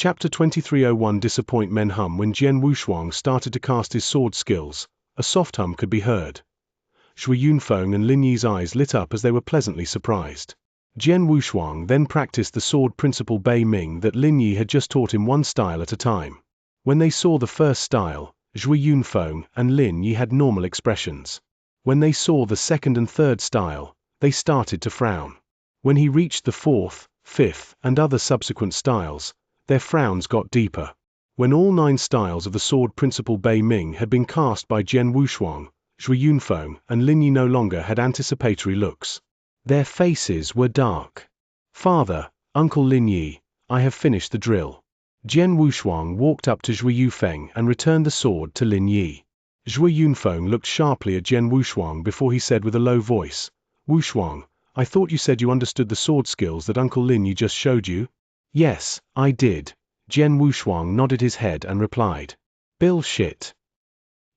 Chapter 2301 Disappoint Men hum. When Jian Wushuang started to cast his sword skills, a soft hum could be heard. Shui Yunfeng and Lin Yi's eyes lit up as they were pleasantly surprised. Jian Wushuang then practiced the sword principle Bei Ming that Lin Yi had just taught him one style at a time. When they saw the first style, Shui Yunfeng and Lin Yi had normal expressions. When they saw the second and third style, they started to frown. When he reached the fourth, fifth, and other subsequent styles, their frowns got deeper. When all 9 styles of the sword principle Bei Ming had been cast by Jian Wushuang, Shui Yunfeng and Lin Yi no longer had anticipatory looks. Their faces were dark. "Father, Uncle Lin Yi, I have finished the drill." Jian Wushuang walked up to Shui Yunfeng and returned the sword to Lin Yi. Shui Yunfeng looked sharply at Jian Wushuang before he said with a low voice, "Wushuang, I thought you said you understood the sword skills that Uncle Lin Yi just showed you?" "Yes, I did." Jian Wushuang nodded his head and replied. "Bullshit.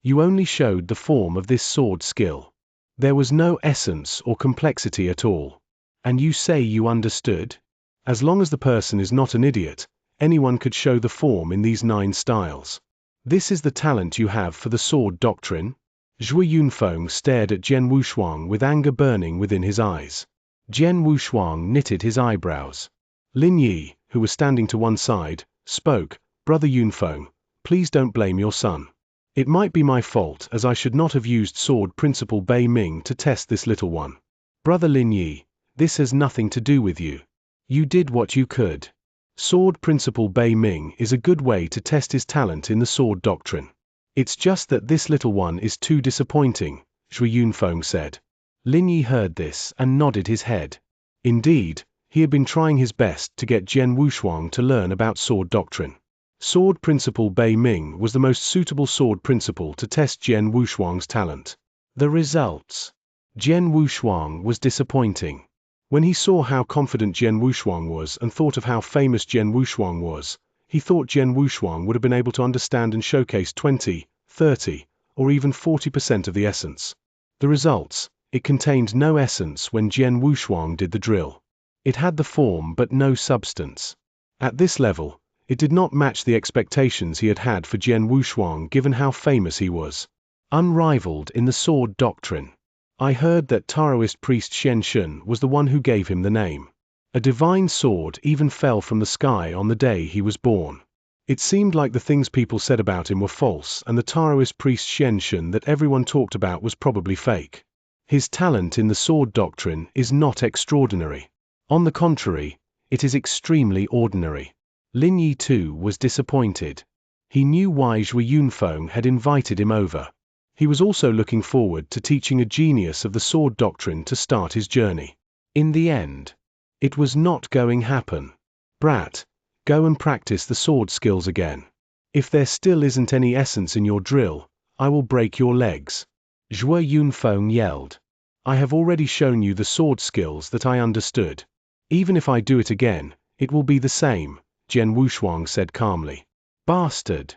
You only showed the form of this sword skill. There was no essence or complexity at all. And you say you understood? As long as the person is not an idiot, anyone could show the form in these 9 styles. This is the talent you have for the sword doctrine?" Shui Yunfeng stared at Jian Wushuang with anger burning within his eyes. Jian Wushuang knitted his eyebrows. Lin Yi, who was standing to one side, spoke, "Brother Yunfeng, please don't blame your son. It might be my fault as I should not have used sword principle Bei Ming to test this little one. Brother Lin Yi, this has nothing to do with you. You did what you could. Sword principle Bei Ming is a good way to test his talent in the sword doctrine. It's just that this little one is too disappointing," Shui Yunfeng said. Lin Yi heard this and nodded his head. Indeed, he had been trying his best to get Jian Wushuang to learn about sword doctrine. Sword principle Bei Ming was the most suitable sword principle to test Jian Wushuang's talent. The results. Jian Wushuang was disappointing. When he saw how confident Jian Wushuang was and thought of how famous Jian Wushuang was, he thought Jian Wushuang would have been able to understand and showcase 20, 30, or even 40% of the essence. The results. It contained no essence when Jian Wushuang did the drill. It had the form but no substance. At this level, it did not match the expectations he had had for Jian Wushuang given how famous he was. Unrivaled in the sword doctrine. I heard that Taoist priest Xianxia was the one who gave him the name. A divine sword even fell from the sky on the day he was born. It seemed like the things people said about him were false and the Taoist priest Xianxia that everyone talked about was probably fake. His talent in the sword doctrine is not extraordinary. On the contrary, it is extremely ordinary. Lin Yi too was disappointed. He knew why Shui Yunfeng had invited him over. He was also looking forward to teaching a genius of the sword doctrine to start his journey. In the end, it was not going to happen. "Brat, go and practice the sword skills again. If there still isn't any essence in your drill, I will break your legs." Shui Yunfeng yelled. "I have already shown you the sword skills that I understood. Even if I do it again, it will be the same," Jian Wushuang said calmly. "Bastard!"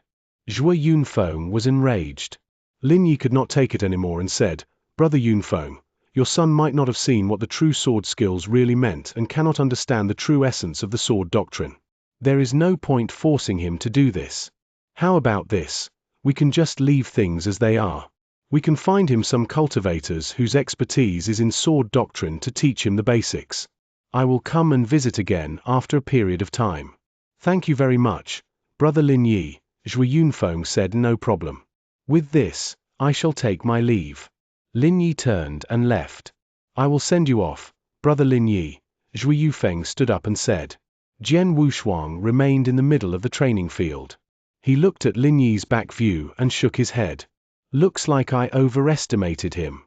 Shui Yunfeng was enraged. Lin Yi could not take it anymore and said, "Brother Yunfeng, your son might not have seen what the true sword skills really meant and cannot understand the true essence of the sword doctrine. There is no point forcing him to do this. How about this? We can just leave things as they are. We can find him some cultivators whose expertise is in sword doctrine to teach him the basics. I will come and visit again after a period of time." "Thank you very much, Brother Lin Yi," Shui Yunfeng said. "No problem. With this, I shall take my leave." Lin Yi turned and left. "I will send you off, Brother Lin Yi," Shui Yunfeng stood up and said. Jian Wushuang remained in the middle of the training field. He looked at Lin Yi's back view and shook his head. "Looks like I overestimated him.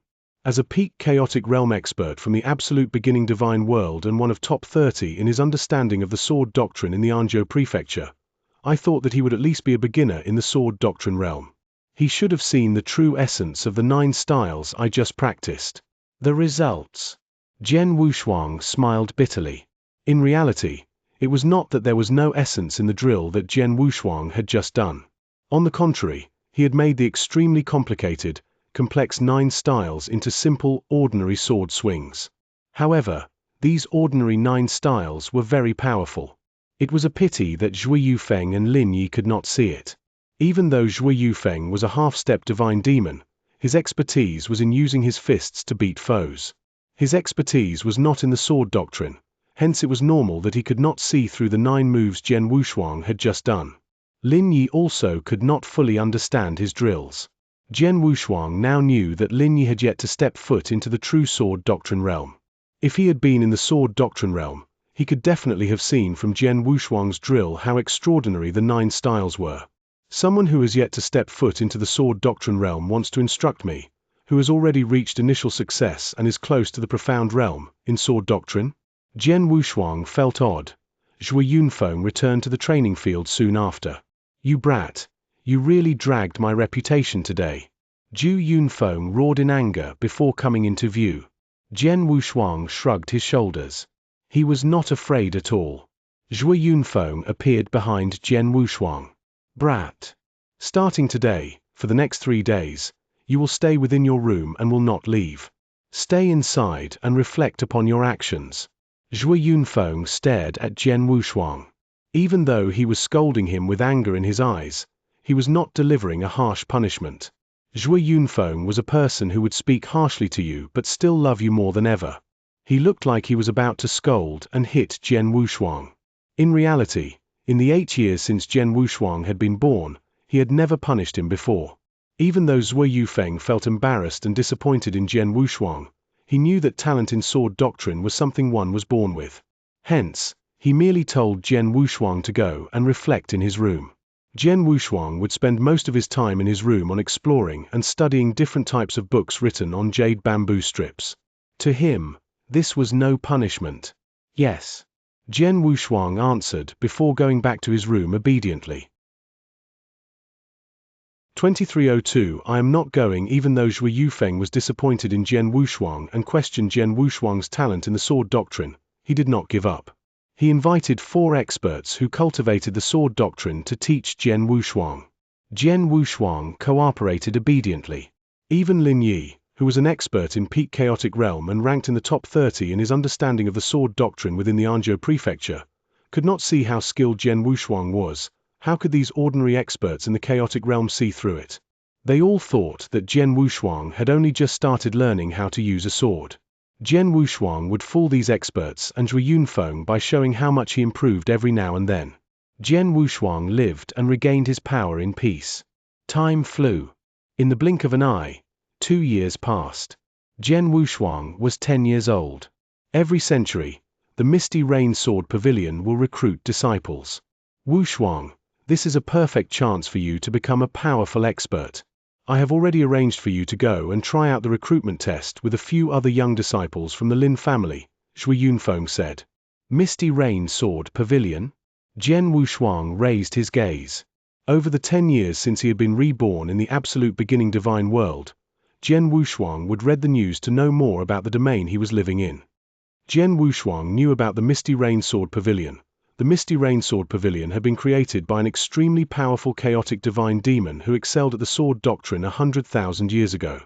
As a peak chaotic realm expert from the absolute beginning divine world and one of top 30 in his understanding of the sword doctrine in the Anzhou prefecture, I thought that he would at least be a beginner in the sword doctrine realm. He should have seen the true essence of the 9 styles I just practiced." The results. Jian Wushuang smiled bitterly. In reality, it was not that there was no essence in the drill that Jian Wushuang had just done. On the contrary, he had made the extremely complicated, complex 9 styles into simple, ordinary sword swings. However, these ordinary 9 styles were very powerful. It was a pity that Zhui Yufeng and Lin Yi could not see it. Even though Zhui Yufeng was a half-step divine demon, his expertise was in using his fists to beat foes. His expertise was not in the sword doctrine, hence it was normal that he could not see through the 9 moves Jian Wushuang had just done. Lin Yi also could not fully understand his drills. Jian Wushuang now knew that Lin Yi had yet to step foot into the true sword doctrine realm. If he had been in the sword doctrine realm, he could definitely have seen from Jian Wushuang's drill how extraordinary the 9 styles were. Someone who has yet to step foot into the sword doctrine realm wants to instruct me, who has already reached initial success and is close to the profound realm, in sword doctrine? Jian Wushuang felt odd. Zhui Yunfeng returned to the training field soon after. You brat! You really dragged my reputation today. Zhui Yunfeng roared in anger before coming into view. Jian Wushuang shrugged his shoulders. He was not afraid at all. Zhui Yunfeng appeared behind Jian Wushuang. Brat! Starting today, for the next 3 days, you will stay within your room and will not leave. Stay inside and reflect upon your actions. Zhui Yunfeng stared at Jian Wushuang. Even though he was scolding him with anger in his eyes, he was not delivering a harsh punishment. Zhui Yunfeng was a person who would speak harshly to you but still love you more than ever. He looked like he was about to scold and hit Jian Wushuang. In reality, in the 8 years since Jian Wushuang had been born, he had never punished him before. Even though Zhui Yufeng felt embarrassed and disappointed in Jian Wushuang, he knew that talent in sword doctrine was something one was born with. Hence, he merely told Jian Wushuang to go and reflect in his room. Jian Wushuang would spend most of his time in his room on exploring and studying different types of books written on jade bamboo strips. To him, this was no punishment. Yes. Jian Wushuang answered before going back to his room obediently. 2302 I am not going. Even though Zhui Yufeng was disappointed in Jian Wushuang and questioned Jian Wushuang's talent in the sword doctrine, he did not give up. He invited 4 experts who cultivated the sword doctrine to teach Jian Wushuang. Jian Wushuang cooperated obediently. Even Lin Yi, who was an expert in peak chaotic realm and ranked in the top 30 in his understanding of the sword doctrine within the Anzhou prefecture, could not see how skilled Jian Wushuang was. How could these ordinary experts in the chaotic realm see through it? They all thought that Jian Wushuang had only just started learning how to use a sword. Jian Wushuang would fool these experts and Zhui Yunfeng by showing how much he improved every now and then. Jian Wushuang lived and regained his power in peace. Time flew. In the blink of an eye, 2 years passed. Jian Wushuang was 10 years old. Every century, the Misty Rain Sword Pavilion will recruit disciples. Wushuang, this is a perfect chance for you to become a powerful expert. I have already arranged for you to go and try out the recruitment test with a few other young disciples from the Lin family, Zhui Yunfeng said. Misty Rain Sword Pavilion? Jian Wushuang raised his gaze. Over the 10 years since he had been reborn in the absolute beginning divine world, Jian Wushuang would read the news to know more about the domain he was living in. Jian Wushuang knew about the Misty Rain Sword Pavilion. The Misty Rain Sword Pavilion had been created by an extremely powerful chaotic divine demon who excelled at the sword doctrine 100,000 years ago.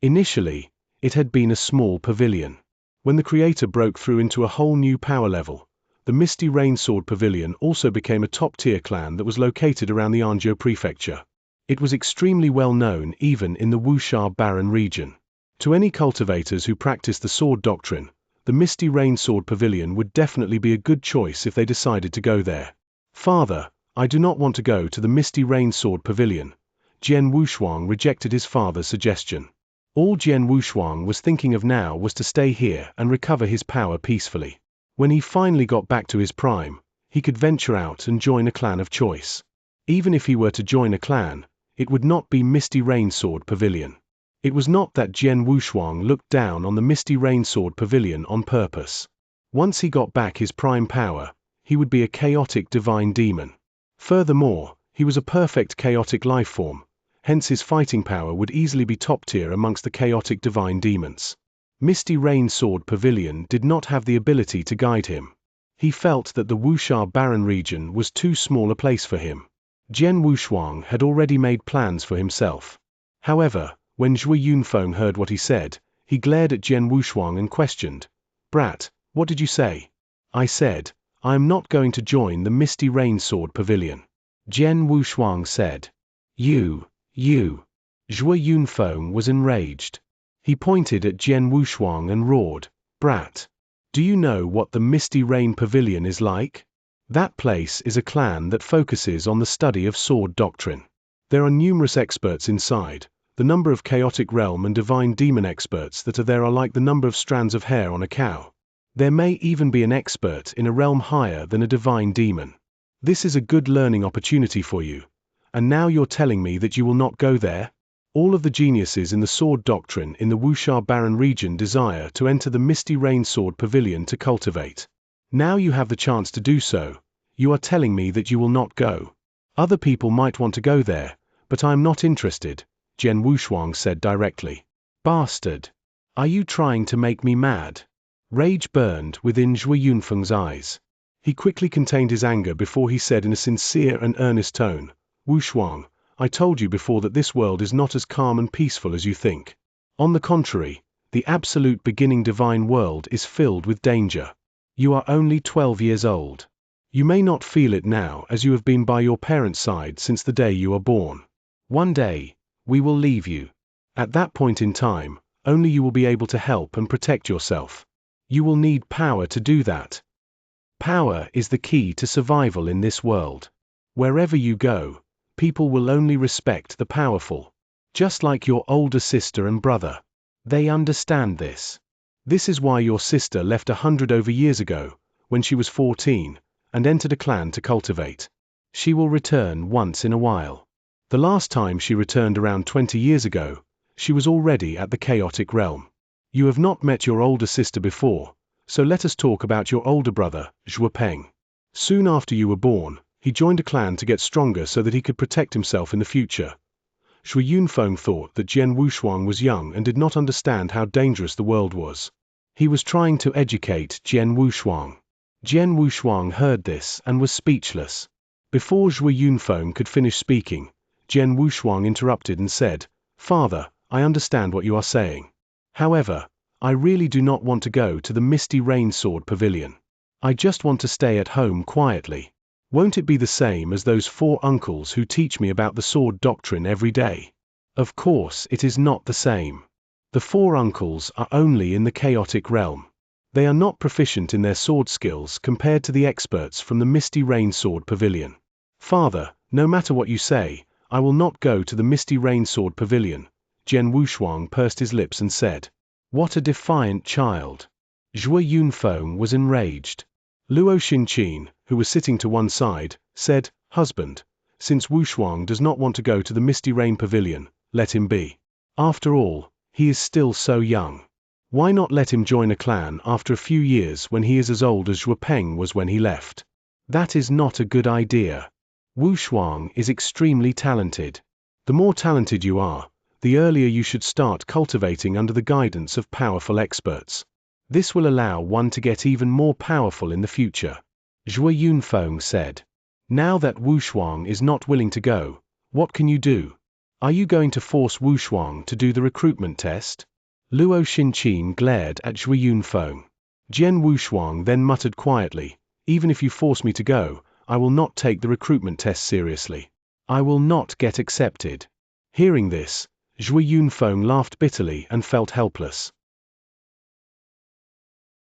Initially, it had been a small pavilion. When the creator broke through into a whole new power level, the Misty Rain Sword Pavilion also became a top-tier clan that was located around the Anzhou prefecture. It was extremely well known even in the Wuxia Baron region. To any cultivators who practiced the sword doctrine, the Misty Rain Sword Pavilion would definitely be a good choice if they decided to go there. Father, I do not want to go to the Misty Rain Sword Pavilion. Jian Wushuang rejected his father's suggestion. All Jian Wushuang was thinking of now was to stay here and recover his power peacefully. When he finally got back to his prime, he could venture out and join a clan of choice. Even if he were to join a clan, it would not be Misty Rain Sword Pavilion. It was not that Jian Wushuang looked down on the Misty Rain Sword Pavilion on purpose. Once he got back his prime power, he would be a chaotic divine demon. Furthermore, he was a perfect chaotic life form, hence his fighting power would easily be top tier amongst the chaotic divine demons. Misty Rain Sword Pavilion did not have the ability to guide him. He felt that the Wuxia Baron region was too small a place for him. Jian Wushuang had already made plans for himself. However, when Zhui Yunfeng heard what he said, he glared at Jian Wushuang and questioned, "Brat, what did you say?" "I said, I am not going to join the Misty Rain Sword Pavilion. Jian Wushuang said. You. Zhuo Yunfeng was enraged. He pointed at Jian Wushuang and roared, "Brat! Do you know what the Misty Rain Pavilion is like? That place is a clan that focuses on the study of sword doctrine. There are numerous experts inside. The number of chaotic realm and divine demon experts that are there are like the number of strands of hair on a cow. There may even be an expert in a realm higher than a divine demon. This is a good learning opportunity for you. And now you're telling me that you will not go there? All of the geniuses in the sword doctrine in the Wuxia Baron region desire to enter the Misty Rain Sword Pavilion to cultivate. Now you have the chance to do so. You are telling me that you will not go. Other people might want to go there, but I am not interested," Jian Wushuang said directly. "Bastard! Are you trying to make me mad?" Rage burned within Zhuo Yunfeng's eyes. He quickly contained his anger before he said in a sincere and earnest tone, "Wushuang, I told you before that this world is not as calm and peaceful as you think. On the contrary, the absolute beginning divine world is filled with danger. You are only 12 years old. You may not feel it now as you have been by your parents' side since the day you are born. One day, we will leave you. At that point in time, only you will be able to help and protect yourself. You will need power to do that. Power is the key to survival in this world. Wherever you go, people will only respect the powerful. Just like your older sister and brother. They understand this. This is why your sister left 100 over years ago, when she was 14, and entered a clan to cultivate. She will return once in a while. The last time she returned around 20 years ago, she was already at the chaotic realm. You have not met your older sister before, so let us talk about your older brother, Zhuo Peng. Soon after you were born, he joined a clan to get stronger so that he could protect himself in the future." Zhuo Yunfeng thought that Jian Wushuang was young and did not understand how dangerous the world was. He was trying to educate Jian Wushuang. Jian Wushuang heard this and was speechless. Before Zhuo Yunfeng could finish speaking, Jian Wushuang interrupted and said, "Father, I understand what you are saying. However, I really do not want to go to the Misty Rain Sword Pavilion. I just want to stay at home quietly. Won't it be the same as those 4 uncles who teach me about the sword doctrine every day?" Of course it is not the same. The 4 uncles are only in the chaotic realm. They are not proficient in their sword skills compared to the experts from the Misty Rain Sword Pavilion. "Father, no matter what you say, I will not go to the Misty Rain Sword Pavilion," Jian Wushuang pursed his lips and said. What a defiant child. Zhuo Yunfeng was enraged. Luo Xinqin, who was sitting to one side, said, "Husband, since Wushuang does not want to go to the Misty Rain Pavilion, let him be. After all, he is still so young. Why not let him join a clan after a few years when he is as old as Zhuo Peng was when he left? That is not a good idea. Wushuang is extremely talented. The more talented you are, the earlier you should start cultivating under the guidance of powerful experts. This will allow one to get even more powerful in the future," Zhuo Yunfeng said. "Now that Wushuang is not willing to go, what can you do? Are you going to force Wushuang to do the recruitment test?" Luo Xinqin glared at Zhuo Yunfeng. Jian Wushuang then muttered quietly, "Even if you force me to go, I will not take the recruitment test seriously. I will not get accepted." Hearing this, Zhuo Yunfeng laughed bitterly and felt helpless.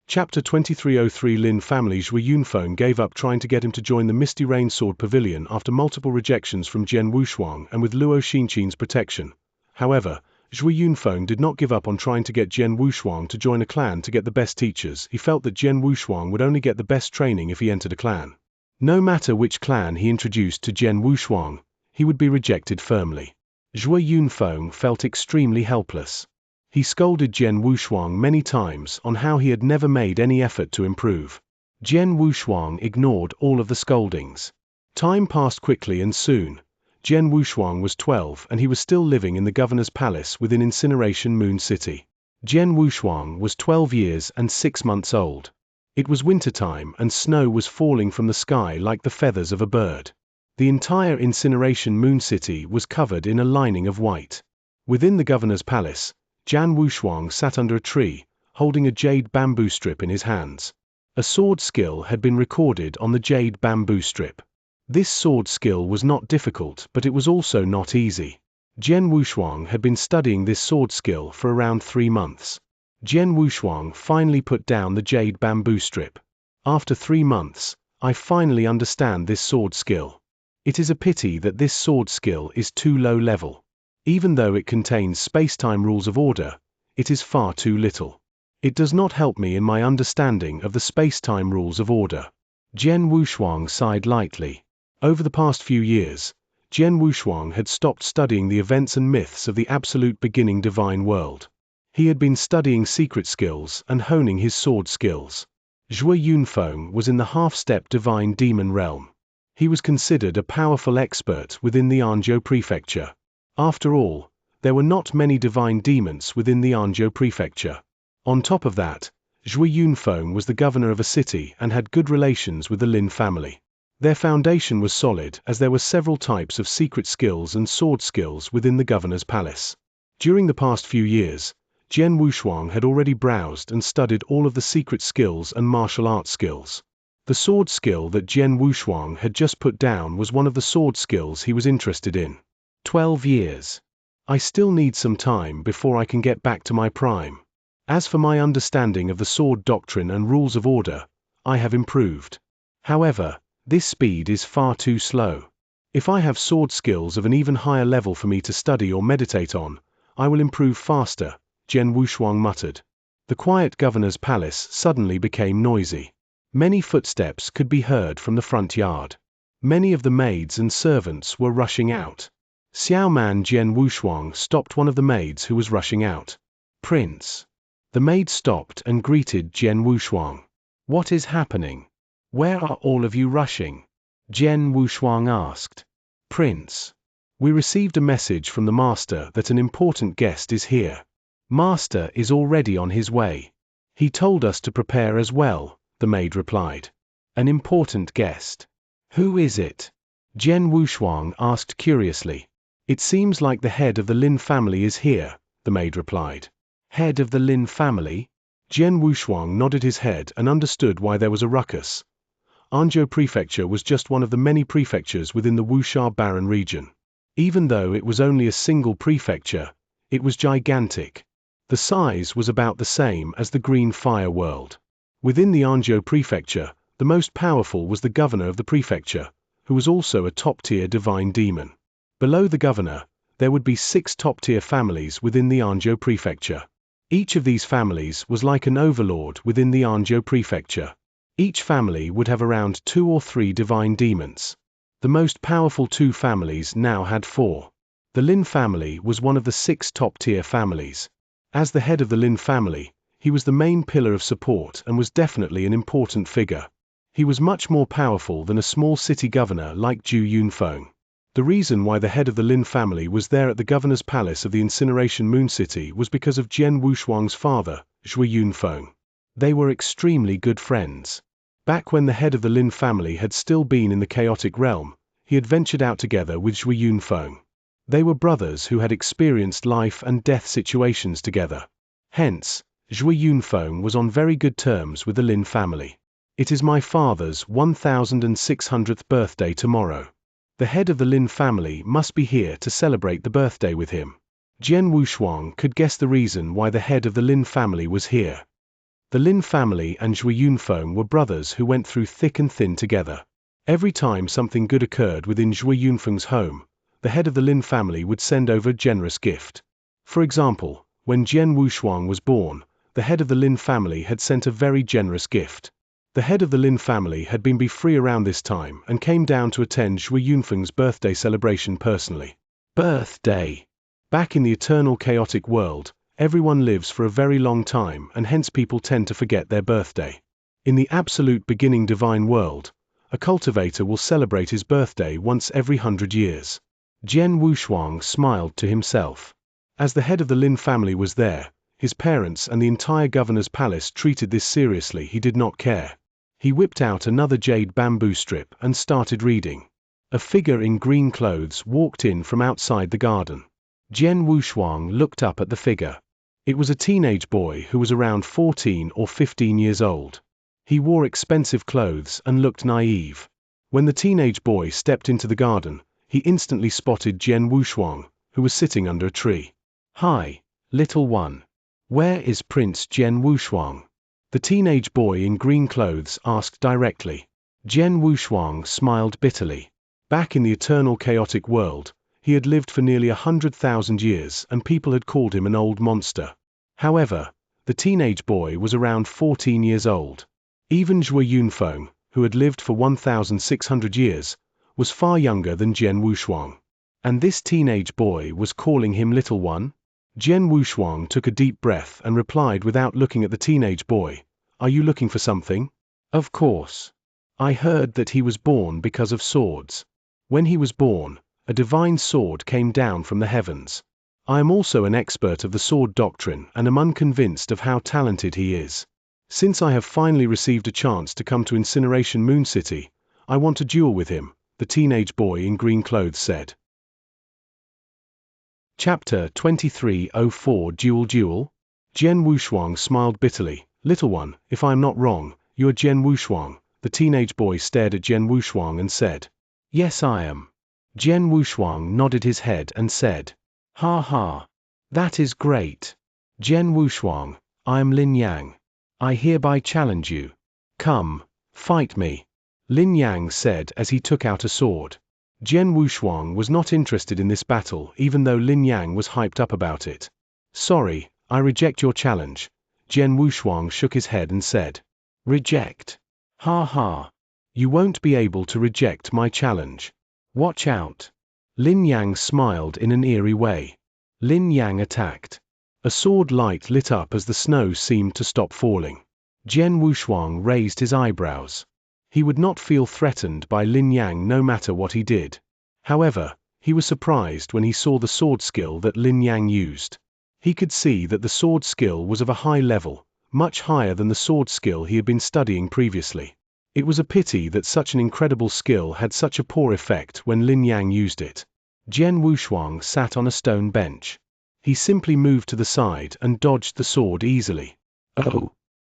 Chapter 2303 Lin family. Zhuo Yunfeng gave up trying to get him to join the Misty Rain Sword Pavilion after multiple rejections from Jian Wushuang and with Luo Xinqin's protection. However, Zhuo Yunfeng did not give up on trying to get Jian Wushuang to join a clan to get the best teachers. He felt that Jian Wushuang would only get the best training if he entered a clan. No matter which clan he introduced to Jian Wushuang, he would be rejected firmly. Zhuo Yunfeng felt extremely helpless. He scolded Jian Wushuang many times on how he had never made any effort to improve. Jian Wushuang ignored all of the scoldings. Time passed quickly and soon, Jian Wushuang was 12 and he was still living in the governor's palace within Incineration Moon City. Jian Wushuang was 12 years and 6 months old. It was wintertime and snow was falling from the sky like the feathers of a bird. The entire Incineration Moon City was covered in a lining of white. Within the governor's palace, Jian Wushuang sat under a tree, holding a jade bamboo strip in his hands. A sword skill had been recorded on the jade bamboo strip. This sword skill was not difficult, but it was also not easy. Jian Wushuang had been studying this sword skill for around 3 months. Jian Wushuang finally put down the jade bamboo strip. After 3 months, I finally understand this sword skill. It is a pity that this sword skill is too low level. Even though it contains space-time rules of order, it is far too little. It does not help me in my understanding of the space-time rules of order. Jian Wushuang sighed lightly. Over the past few years, Jian Wushuang had stopped studying the events and myths of the absolute beginning divine world. He had been studying secret skills and honing his sword skills. Zhui Yunfeng was in the half-step divine demon realm. He was considered a powerful expert within the Anzhou prefecture. After all, there were not many divine demons within the Anzhou prefecture. On top of that, Zhui Yunfeng was the governor of a city and had good relations with the Lin family. Their foundation was solid as there were several types of secret skills and sword skills within the governor's palace. During the past few years, Jian Wushuang had already browsed and studied all of the secret skills and martial arts skills. The sword skill that Jian Wushuang had just put down was one of the sword skills he was interested in. 12 years. I still need some time before I can get back to my prime. As for my understanding of the sword doctrine and rules of order, I have improved. However, this speed is far too slow. If I have sword skills of an even higher level for me to study or meditate on, I will improve faster, Jian Wushuang muttered. The quiet governor's palace suddenly became noisy. Many footsteps could be heard from the front yard. Many of the maids and servants were rushing out. Xiaoman Jian Wushuang stopped one of the maids who was rushing out. Prince. The maid stopped and greeted Jian Wushuang. What is happening? Where are all of you rushing? Jian Wushuang asked. Prince. We received a message from the master that an important guest is here. Master is already on his way. He told us to prepare as well, the maid replied. An important guest. Who is it? Jian Wushuang asked curiously. It seems like the head of the Lin family is here, the maid replied. Head of the Lin family? Jian Wushuang nodded his head and understood why there was a ruckus. Anzhou Prefecture was just one of the many prefectures within the Wuxia Baron region. Even though it was only a single prefecture, it was gigantic. The size was about the same as the Green Fire World. Within the Anzhou Prefecture, the most powerful was the governor of the prefecture, who was also a top-tier divine demon. Below the governor, there would be 6 top-tier families within the Anzhou Prefecture. Each of these families was like an overlord within the Anzhou Prefecture. Each family would have around 2 or 3 divine demons. The most powerful 2 families now had 4. The Lin family was one of the 6 top-tier families. As the head of the Lin family, he was the main pillar of support and was definitely an important figure. He was much more powerful than a small city governor like Zhu Yunfeng. The reason why the head of the Lin family was there at the governor's palace of the Incineration Moon City was because of Jian Wushuang's father, Zhui Yunfeng. They were extremely good friends. Back when the head of the Lin family had still been in the chaotic realm, he had ventured out together with Zhui Yunfeng. They were brothers who had experienced life and death situations together. Hence, Zhui Yunfeng was on very good terms with the Lin family. It is my father's 1600th birthday tomorrow. The head of the Lin family must be here to celebrate the birthday with him. Jian Wushuang could guess the reason why the head of the Lin family was here. The Lin family and Zhui Yunfeng were brothers who went through thick and thin together. Every time something good occurred within Zhui Yunfeng's home, the head of the Lin family would send over a generous gift. For example, when Jian Wushuang was born, the head of the Lin family had sent a very generous gift. The head of the Lin family had been free around this time and came down to attend Zhui Yunfeng's birthday celebration personally. Birthday. Back in the eternal chaotic world, everyone lives for a very long time and hence people tend to forget their birthday. In the absolute beginning divine world, a cultivator will celebrate his birthday once every 100 years. Jian Wushuang smiled to himself. As the head of the Lin family was there, his parents and the entire governor's palace treated this seriously. He did not care. He whipped out another jade bamboo strip and started reading. A figure in green clothes walked in from outside the garden. Jian Wushuang looked up at the figure. It was a teenage boy who was around 14 or 15 years old. He wore expensive clothes and looked naive. When the teenage boy stepped into the garden, he instantly spotted Jian Wushuang, who was sitting under a tree. "Hi, little one. Where is Prince Jian Wushuang?" The teenage boy in green clothes asked directly. Jian Wushuang smiled bitterly. Back in the eternal chaotic world, he had lived for nearly 100,000 years and people had called him an old monster. However, the teenage boy was around 14 years old. Even Zhuo Yunfeng, who had lived for 1,600 years, was far younger than Jian Wushuang. And this teenage boy was calling him little one? Jian Wushuang took a deep breath and replied without looking at the teenage boy, "Are you looking for something?" "Of course. I heard that he was born because of swords. When he was born, a divine sword came down from the heavens. I am also an expert of the sword doctrine and am unconvinced of how talented he is. Since I have finally received a chance to come to Incineration Moon City, I want to duel with him," the teenage boy in green clothes said. Chapter 2304 Duel? Jian Wushuang smiled bitterly. "Little one, if I am not wrong, you are Jian Wushuang." The teenage boy stared at Jian Wushuang and said, "Yes, I am." Jian Wushuang nodded his head and said, "Ha ha. That is great. Jian Wushuang, I am Lin Yang. I hereby challenge you. Come, fight me," Lin Yang said as he took out a sword. Jian Wushuang was not interested in this battle even though Lin Yang was hyped up about it. "Sorry, I reject your challenge." Jian Wushuang shook his head and said, "Reject? Ha ha. You won't be able to reject my challenge. Watch out." Lin Yang smiled in an eerie way. Lin Yang attacked. A sword light lit up as the snow seemed to stop falling. Jian Wushuang raised his eyebrows. He would not feel threatened by Lin Yang no matter what he did. However, he was surprised when he saw the sword skill that Lin Yang used. He could see that the sword skill was of a high level, much higher than the sword skill he had been studying previously. It was a pity that such an incredible skill had such a poor effect when Lin Yang used it. Jian Wushuang sat on a stone bench. He simply moved to the side and dodged the sword easily. "Oh,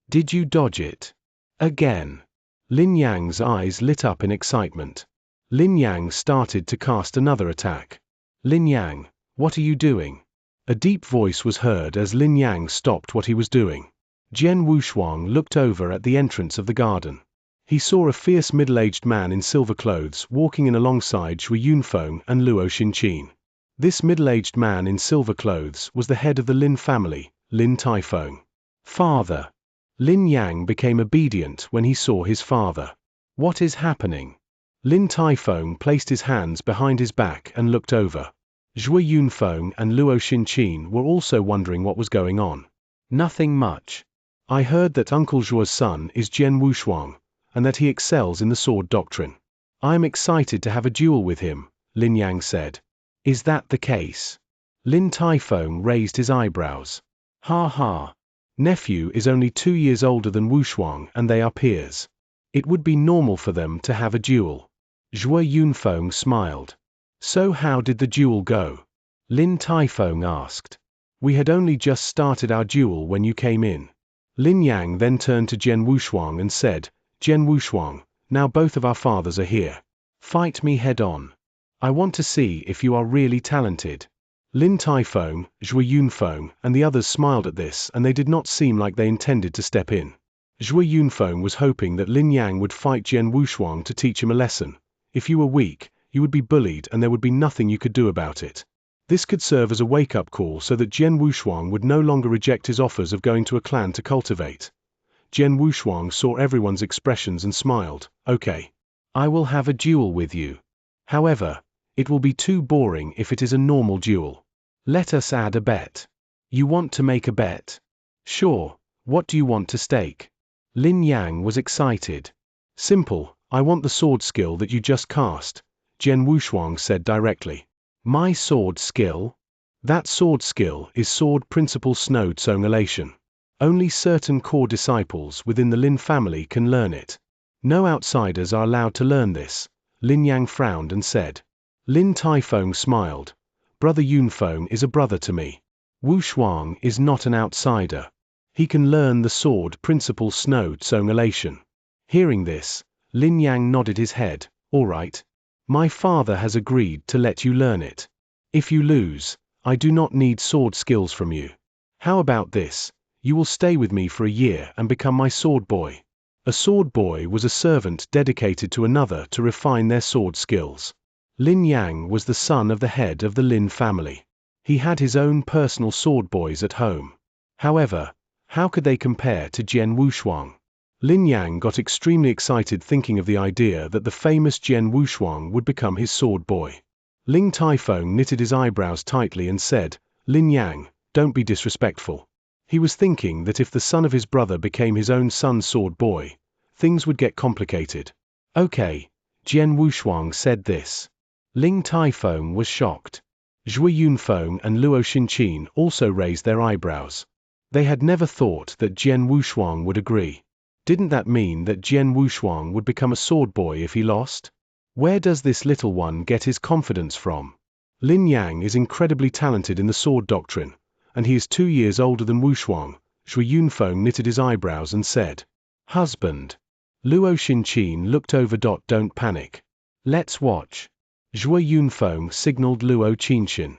did you dodge it? Again?" Lin Yang's eyes lit up in excitement. Lin Yang started to cast another attack. "Lin Yang, what are you doing?" A deep voice was heard as Lin Yang stopped what he was doing. Jian Wushuang looked over at the entrance of the garden. He saw a fierce middle-aged man in silver clothes walking in alongside Zhuo Yunfeng and Luo Xinqin. This middle-aged man in silver clothes was the head of the Lin family, Lin Taifeng. "Father." Lin Yang became obedient when he saw his father. "What is happening?" Lin Taifeng placed his hands behind his back and looked over. Zhuo Yunfeng and Luo Xinqin were also wondering what was going on. "Nothing much. I heard that Uncle Zhuo's son is Jian Wushuang, and that he excels in the sword doctrine. I am excited to have a duel with him," Lin Yang said. "Is that the case?" Lin Taifeng raised his eyebrows. "Ha ha. Nephew is only 2 years older than Wushuang and they are peers. It would be normal for them to have a duel." Zhuo Yunfeng smiled. "So how did the duel go?" Lin Taifeng asked. "We had only just started our duel when you came in." Lin Yang then turned to Jian Wushuang and said, "Jian Wushuang, now both of our fathers are here. Fight me head on. I want to see if you are really talented." Lin Taifeng, Zhuo Yunfeng, and the others smiled at this and they did not seem like they intended to step in. Zhuo Yunfeng was hoping that Lin Yang would fight Jian Wushuang to teach him a lesson. If you were weak, you would be bullied and there would be nothing you could do about it. This could serve as a wake-up call so that Jian Wushuang would no longer reject his offers of going to a clan to cultivate. Jian Wushuang saw everyone's expressions and smiled. "Okay. I will have a duel with you. However, it will be too boring if it is a normal duel. Let us add a bet. You want to make a bet? Sure, what do you want to stake?" Lin Yang was excited. "Simple, I want the sword skill that you just cast," Jian Wushuang said directly. "My sword skill? That sword skill is sword principle Snow Tsong Elation. Only certain core disciples within the Lin family can learn it. No outsiders are allowed to learn this." Lin Yang frowned and said. Lin Taifeng smiled. "Brother Yunfeng is a brother to me. Wushuang is not an outsider. He can learn the sword principle snow tsongalation. Hearing this, Lin Yang nodded his head. All right. My father has agreed to let you learn it. If you lose, I do not need sword skills from you. How about this? You will stay with me for a year and become my sword boy. A sword boy was a servant dedicated to another to refine their sword skills. Lin Yang was the son of the head of the Lin family. He had his own personal sword boys at home. However, how could they compare to Jian Wushuang? Lin Yang got extremely excited thinking of the idea that the famous Jian Wushuang would become his sword boy. Ling Taifeng knitted his eyebrows tightly and said, Lin Yang, don't be disrespectful. He was thinking that if the son of his brother became his own son's sword boy, things would get complicated. Okay, Jian Wushuang said this. Ling Taifeng was shocked. Zhui Yunfeng and Luo Xinqin also raised their eyebrows. They had never thought that Jian Wushuang would agree. Didn't that mean that Jian Wushuang would become a sword boy if he lost? Where does this little one get his confidence from? Lin Yang is incredibly talented in the sword doctrine, and he is 2 years older than Wushuang. Zhui Yunfeng knitted his eyebrows and said, Husband. Luo Xinqin looked over. Don't panic. Let's watch. Zhui Yunfeng signaled Luo Qinxin.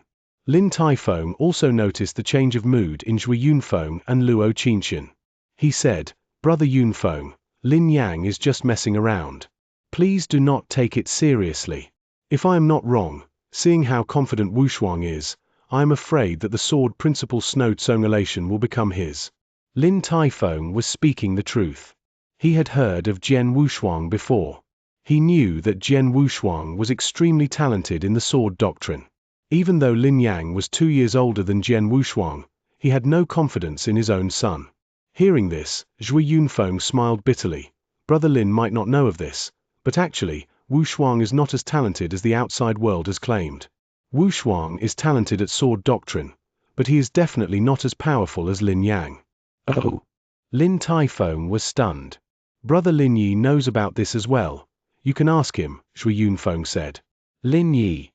Lin Taifeng also noticed the change of mood in Zhui Yunfeng and Luo Qinxin. He said, Brother Yunfeng, Lin Yang is just messing around. Please do not take it seriously. If I am not wrong, seeing how confident Wushuang is, I am afraid that the sword principle snow tsongalation will become his. Lin Taifeng was speaking the truth. He had heard of Jian Wushuang before. He knew that Jian Wushuang was extremely talented in the sword doctrine. Even though Lin Yang was 2 years older than Jian Wushuang, he had no confidence in his own son. Hearing this, Zhui Yunfeng smiled bitterly. Brother Lin might not know of this, but actually, Wushuang is not as talented as the outside world has claimed. Wushuang is talented at sword doctrine, but he is definitely not as powerful as Lin Yang. Oh! Lin Taifeng was stunned. Brother Lin Yi knows about this as well. You can ask him, Zhui Yunfeng said. Lin Yi.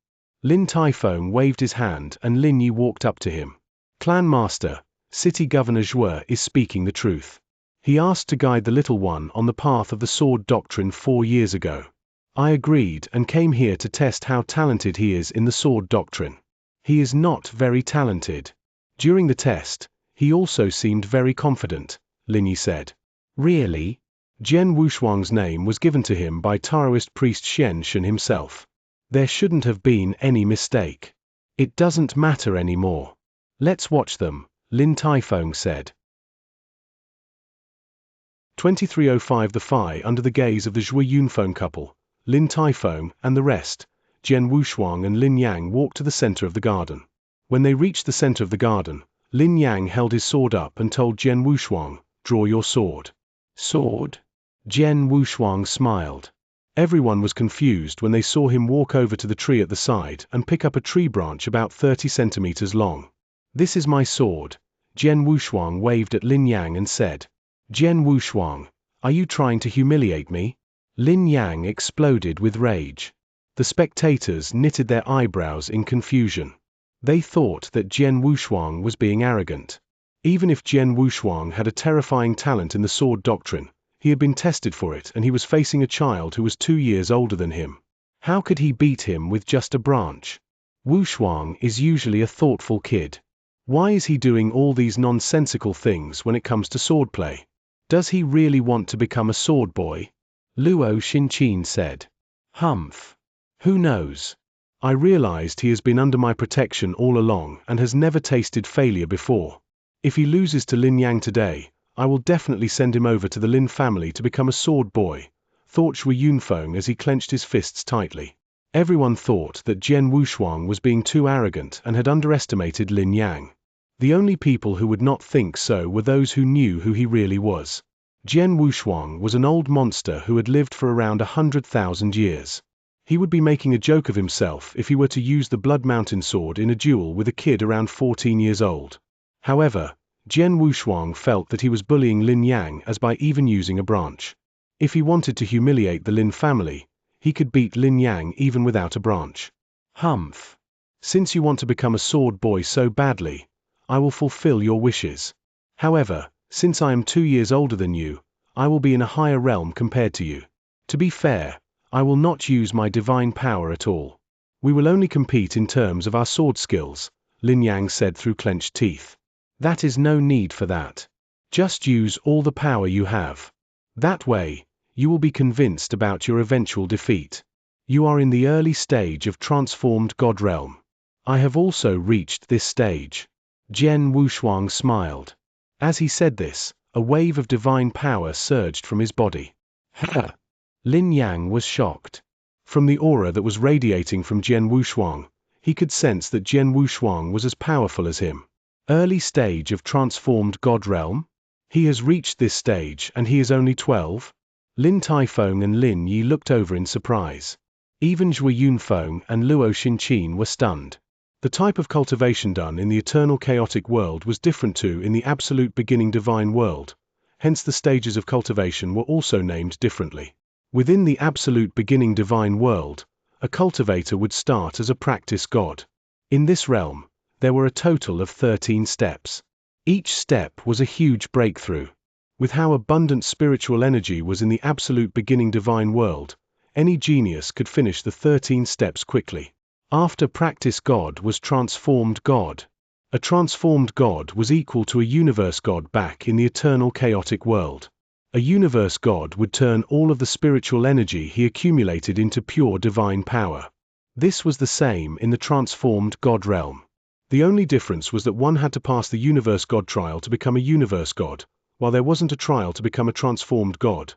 Lin Taifeng waved his hand and Lin Yi walked up to him. Clan Master, City Governor Zhuo is speaking the truth. He asked to guide the little one on the path of the sword doctrine 4 years ago. I agreed and came here to test how talented he is in the sword doctrine. He is not very talented. During the test, he also seemed very confident, Lin Yi said. Really? Jian Wushuang's name was given to him by Taoist priest Xianxia himself. There shouldn't have been any mistake. It doesn't matter anymore. Let's watch them, Lin Taifeng said. 2305 The Phi under the gaze of the Zhui Yunfeng couple, Lin Taifeng and the rest, Jian Wushuang and Lin Yang walked to the center of the garden. When they reached the center of the garden, Lin Yang held his sword up and told Jian Wushuang, draw your sword. Sword? Jian Wushuang smiled. Everyone was confused when they saw him walk over to the tree at the side and pick up a tree branch about 30 centimeters long. This is my sword. Jian Wushuang waved at Lin Yang and said. Jian Wushuang, are you trying to humiliate me? Lin Yang exploded with rage. The spectators knitted their eyebrows in confusion. They thought that Jian Wushuang was being arrogant. Even if Jian Wushuang had a terrifying talent in the sword doctrine, he had been tested for it and he was facing a child who was 2 years older than him. How could he beat him with just a branch? Wushuang is usually a thoughtful kid. Why is he doing all these nonsensical things when it comes to swordplay? Does he really want to become a sword boy? Luo Xinqin said. Humph. Who knows? I realized he has been under my protection all along and has never tasted failure before. If he loses to Lin Yang today, I will definitely send him over to the Lin family to become a sword boy, thought Zhui Yunfeng as he clenched his fists tightly. Everyone thought that Jian Wushuang was being too arrogant and had underestimated Lin Yang. The only people who would not think so were those who knew who he really was. Jian Wushuang was an old monster who had lived for around 100,000 years. He would be making a joke of himself if he were to use the Blood Mountain sword in a duel with a kid around 14 years old. However, Jian Wushuang felt that he was bullying Lin Yang as by even using a branch. If he wanted to humiliate the Lin family, he could beat Lin Yang even without a branch. Humph. Since you want to become a sword boy so badly, I will fulfill your wishes. However, Since I am 2 years older than you, I will be in a higher realm compared to you. To be fair, I will not use my divine power at all. We will only compete in terms of our sword skills, Lin Yang said through clenched teeth. That is no need for that. Just use all the power you have. That way, you will be convinced about your eventual defeat. You are in the early stage of transformed God realm. I have also reached this stage. Jian Wushuang smiled. As he said this, a wave of divine power surged from his body. Ha! Lin Yang was shocked. From the aura that was radiating from Jian Wushuang, he could sense that Jian Wushuang was as powerful as him. Early stage of transformed God realm? He has reached this stage and he is only 12? Lin Taifeng and Lin Yi looked over in surprise. Even Zhui Yunfeng and Luo Xinqin were stunned. The type of cultivation done in the eternal chaotic world was different to in the absolute beginning divine world, hence the stages of cultivation were also named differently. Within the absolute beginning divine world, a cultivator would start as a practice god. In this realm, there were a total of 13 steps. Each step was a huge breakthrough. With how abundant spiritual energy was in the absolute beginning divine world, any genius could finish the 13 steps quickly. After practice God was transformed God. A transformed God was equal to a universe God back in the eternal chaotic world. A universe God would turn all of the spiritual energy he accumulated into pure divine power. This was the same in the transformed God realm. The only difference was that one had to pass the universe God trial to become a universe God, while there wasn't a trial to become a transformed God.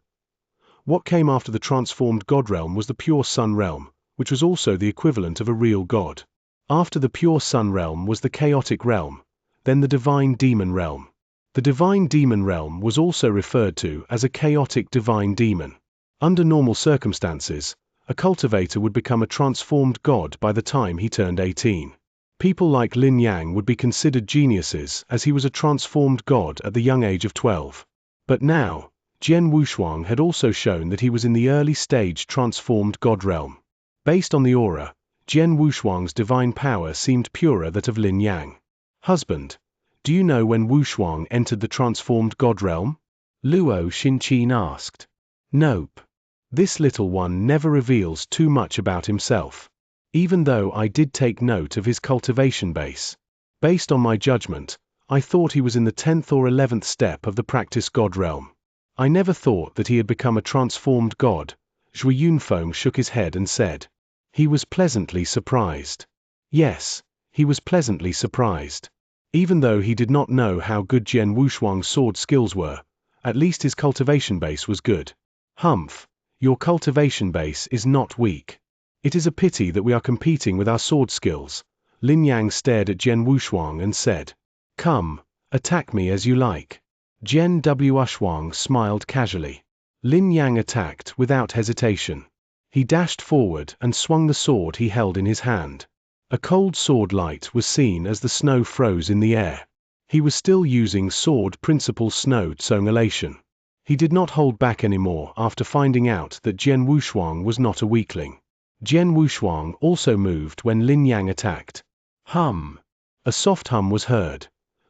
What came after the transformed God realm was the pure Sun realm, which was also the equivalent of a real God. After the pure Sun realm was the chaotic realm, then the divine demon realm. The divine demon realm was also referred to as a chaotic divine demon. Under normal circumstances, a cultivator would become a transformed God by the time he turned 18. People like Lin Yang would be considered geniuses as he was a transformed God at the young age of 12. But now, Jian Wushuang had also shown that he was in the early stage transformed God realm. Based on the aura, Jian Wushuang's divine power seemed purer that of Lin Yang. Husband, do you know when Wushuang entered the transformed God realm? Luo Xinqin asked. Nope. This little one never reveals too much about himself. Even though I did take note of his cultivation base. Based on my judgment, I thought he was in the 10th or 11th step of the practice God realm. I never thought that he had become a transformed God. Zhui Yunfeng shook his head and said. He was pleasantly surprised. Yes, he was pleasantly surprised. Even though he did not know how good Jian Wushuang's sword skills were, at least his cultivation base was good. Humph, your cultivation base is not weak. It is a pity that we are competing with our sword skills. Lin Yang stared at Jian Wushuang and said. Come, attack me as you like. Jian Wushuang smiled casually. Lin Yang attacked without hesitation. He dashed forward and swung the sword he held in his hand. A cold sword light was seen as the snow froze in the air. He was still using sword principle snow tsongulation. He did not hold back anymore after finding out that Jian Wushuang was not a weakling. Jian Wushuang also moved when Lin Yang attacked. Hum. A soft hum was heard.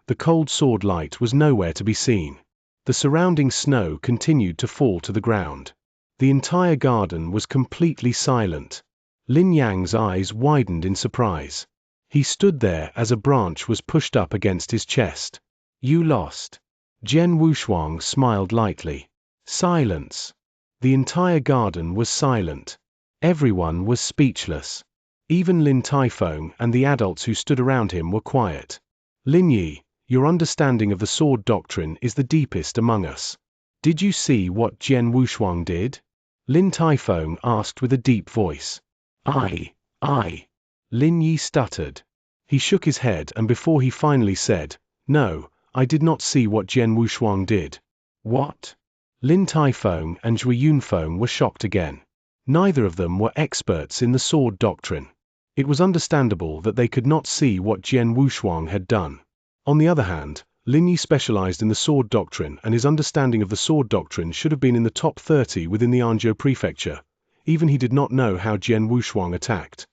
The cold sword light was nowhere to be seen. The surrounding snow continued to fall to the ground. The entire garden was completely silent. Lin Yang's eyes widened in surprise. He stood there as a branch was pushed up against his chest. You lost. Jian Wushuang smiled lightly. Silence. The entire garden was silent. Everyone was speechless. Even Lin Taifeng and the adults who stood around him were quiet. Lin Yi, your understanding of the sword doctrine is the deepest among us. Did you see what Jian Wushuang did? Lin Taifeng asked with a deep voice. I. Lin Yi stuttered. He shook his head and before he finally said, No, I did not see what Jian Wushuang did. What? Lin Taifeng and Zhui Yunfeng were shocked again. Neither of them were experts in the sword doctrine. It was understandable that they could not see what Jian Wushuang had done. On the other hand, Lin Yi specialized in the sword doctrine and his understanding of the sword doctrine should have been in the top 30 within the Anzhou prefecture. Even he did not know how Jian Wushuang attacked.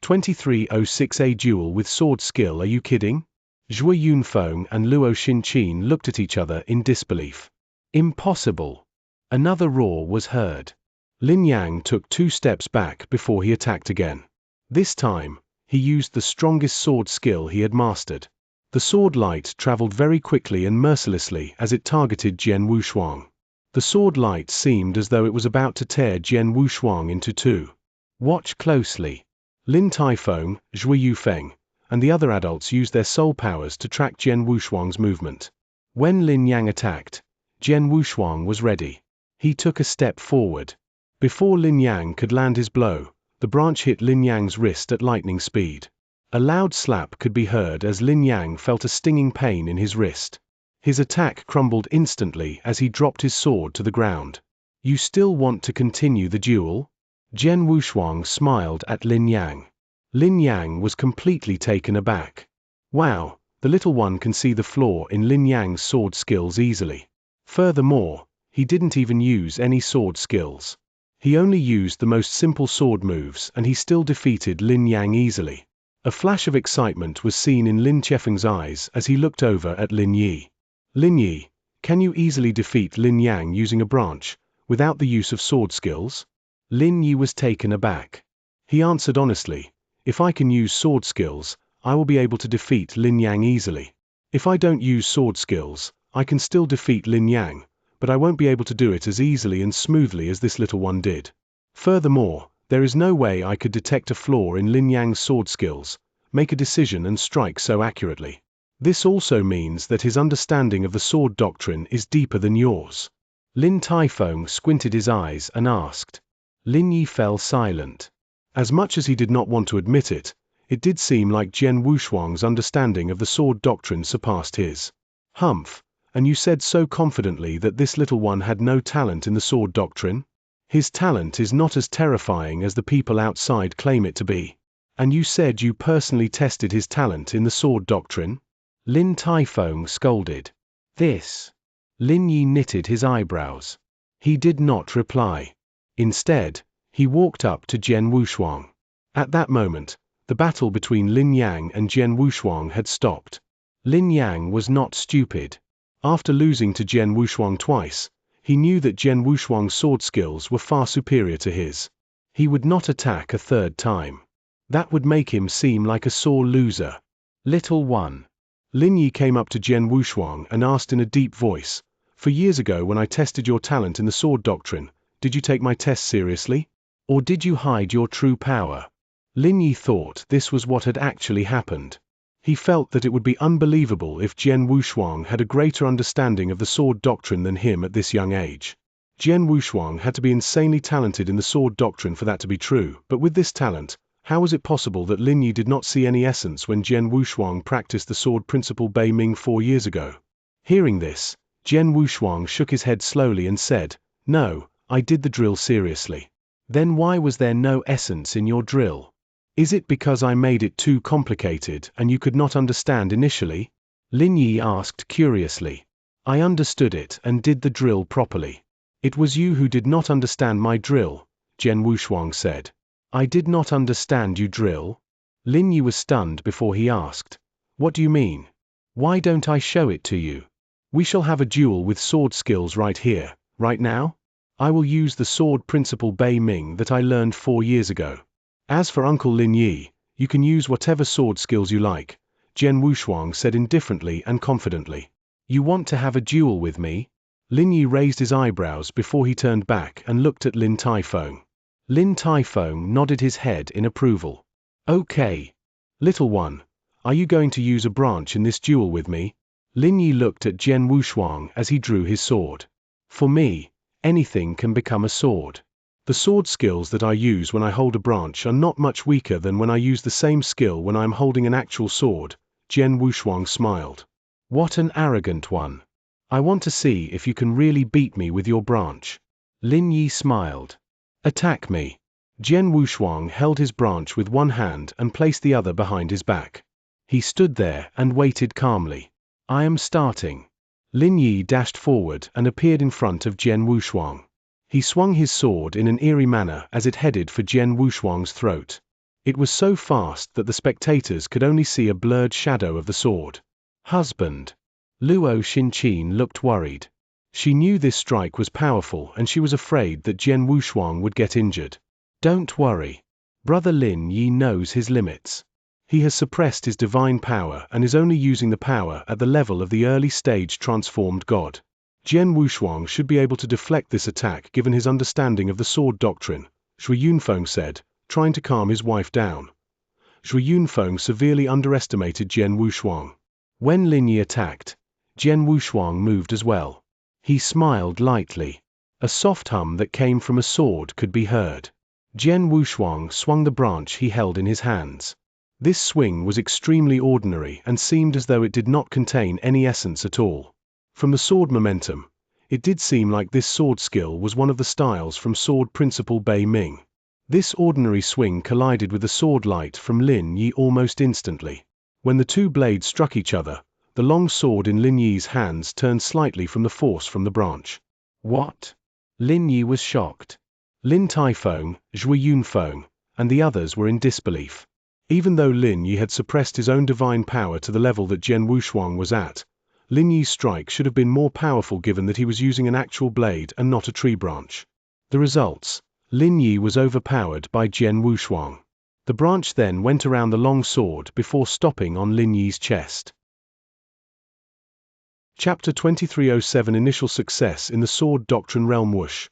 2306 A duel with sword skill, are you kidding? Zhui Yunfeng and Luo Xinqin looked at each other in disbelief. Impossible! Another roar was heard. Lin Yang took 2 steps back before he attacked again. This time, he used the strongest sword skill he had mastered. The sword light traveled very quickly and mercilessly as it targeted Jian Wushuang. The sword light seemed as though it was about to tear Jian Wushuang into 2. Watch closely. Lin Taifeng, Zhui Yufeng, and the other adults used their soul powers to track Jian Wushuang's movement. When Lin Yang attacked, Jian Wushuang was ready. He took a step forward. Before Lin Yang could land his blow, the branch hit Lin Yang's wrist at lightning speed. A loud slap could be heard as Lin Yang felt a stinging pain in his wrist. His attack crumbled instantly as he dropped his sword to the ground. You still want to continue the duel? Jian Wushuang smiled at Lin Yang. Lin Yang was completely taken aback. Wow, the little one can see the flaw in Lin Yang's sword skills easily. Furthermore, he didn't even use any sword skills. He only used the most simple sword moves and he still defeated Lin Yang easily. A flash of excitement was seen in Lin Chefeng's eyes as he looked over at Lin Yi. Lin Yi, can you easily defeat Lin Yang using a branch, without the use of sword skills? Lin Yi was taken aback. He answered honestly, if I can use sword skills, I will be able to defeat Lin Yang easily. If I don't use sword skills, I can still defeat Lin Yang, but I won't be able to do it as easily and smoothly as this little one did. Furthermore, there is no way I could detect a flaw in Lin Yang's sword skills, make a decision and strike so accurately. This also means that his understanding of the sword doctrine is deeper than yours. Lin Taifeng squinted his eyes and asked. Lin Yi fell silent. As much as he did not want to admit it, it did seem like Jian Wushuang's understanding of the sword doctrine surpassed his. Humph, and you said so confidently that this little one had no talent in the sword doctrine? His talent is not as terrifying as the people outside claim it to be. And you said you personally tested his talent in the sword doctrine? Lin Taifeng scolded. This. Lin Yi knitted his eyebrows. He did not reply. Instead, he walked up to Jian Wushuang. At that moment, the battle between Lin Yang and Jian Wushuang had stopped. Lin Yang was not stupid. After losing to Jian Wushuang twice, he knew that Jian Wushuang's sword skills were far superior to his. He would not attack a 3rd time. That would make him seem like a sore loser. Little one. Lin Yi came up to Jian Wushuang and asked in a deep voice, for years ago when I tested your talent in the sword doctrine, did you take my test seriously? Or did you hide your true power? Lin Yi thought this was what had actually happened. He felt that it would be unbelievable if Jian Wushuang had a greater understanding of the sword doctrine than him at this young age. Jian Wushuang had to be insanely talented in the sword doctrine for that to be true, but with this talent, how was it possible that Lin Yi did not see any essence when Jian Wushuang practiced the sword principle Bei Ming 4 years ago? Hearing this, Jian Wushuang shook his head slowly and said, No, I did the drill seriously. Then why was there no essence in your drill? Is it because I made it too complicated and you could not understand initially? Lin Yi asked curiously. I understood it and did the drill properly. It was you who did not understand my drill, Jian Wushuang said. I did not understand you drill? Lin Yi was stunned before he asked. What do you mean? Why don't I show it to you? We shall have a duel with sword skills right here, right now? I will use the sword principle Bei Ming that I learned 4 years ago. As for Uncle Lin Yi, you can use whatever sword skills you like, Jian Wushuang said indifferently and confidently. You want to have a duel with me? Lin Yi raised his eyebrows before he turned back and looked at Lin Taifeng. Lin Taifeng nodded his head in approval. Okay. Little one, are you going to use a branch in this duel with me? Lin Yi looked at Jian Wushuang as he drew his sword. For me, anything can become a sword. The sword skills that I use when I hold a branch are not much weaker than when I use the same skill when I am holding an actual sword, Jian Wushuang smiled. What an arrogant one. I want to see if you can really beat me with your branch. Lin Yi smiled. Attack me. Jian Wushuang held his branch with one hand and placed the other behind his back. He stood there and waited calmly. I am starting. Lin Yi dashed forward and appeared in front of Jian Wushuang. He swung his sword in an eerie manner as it headed for Jian Wushuang's throat. It was so fast that the spectators could only see a blurred shadow of the sword. Husband. Luo Xinqin looked worried. She knew this strike was powerful and she was afraid that Jian Wushuang would get injured. Don't worry. Brother Lin Yi knows his limits. He has suppressed his divine power and is only using the power at the level of the early stage transformed god. Jian Wushuang should be able to deflect this attack given his understanding of the sword doctrine, Shui Yunfeng said, trying to calm his wife down. Shui Yunfeng severely underestimated Jian Wushuang. When Lin Yi attacked, Jian Wushuang moved as well. He smiled lightly. A soft hum that came from a sword could be heard. Jian Wushuang swung the branch he held in his hands. This swing was extremely ordinary and seemed as though it did not contain any essence at all. From the sword momentum, it did seem like this sword skill was one of the styles from sword principle Bei Ming. This ordinary swing collided with the sword light from Lin Yi almost instantly. When the two blades struck each other, the long sword in Lin Yi's hands turned slightly from the force from the branch. What? Lin Yi was shocked. Lin Taifeng, Shui Yunfeng, and the others were in disbelief. Even though Lin Yi had suppressed his own divine power to the level that Jian Wushuang was at, Lin Yi's strike should have been more powerful given that he was using an actual blade and not a tree branch. The results: Lin Yi was overpowered by Jian Wushuang. The branch then went around the long sword before stopping on Lin Yi's chest. Chapter 2307 Initial Success in the Sword Doctrine Realm. Whoosh.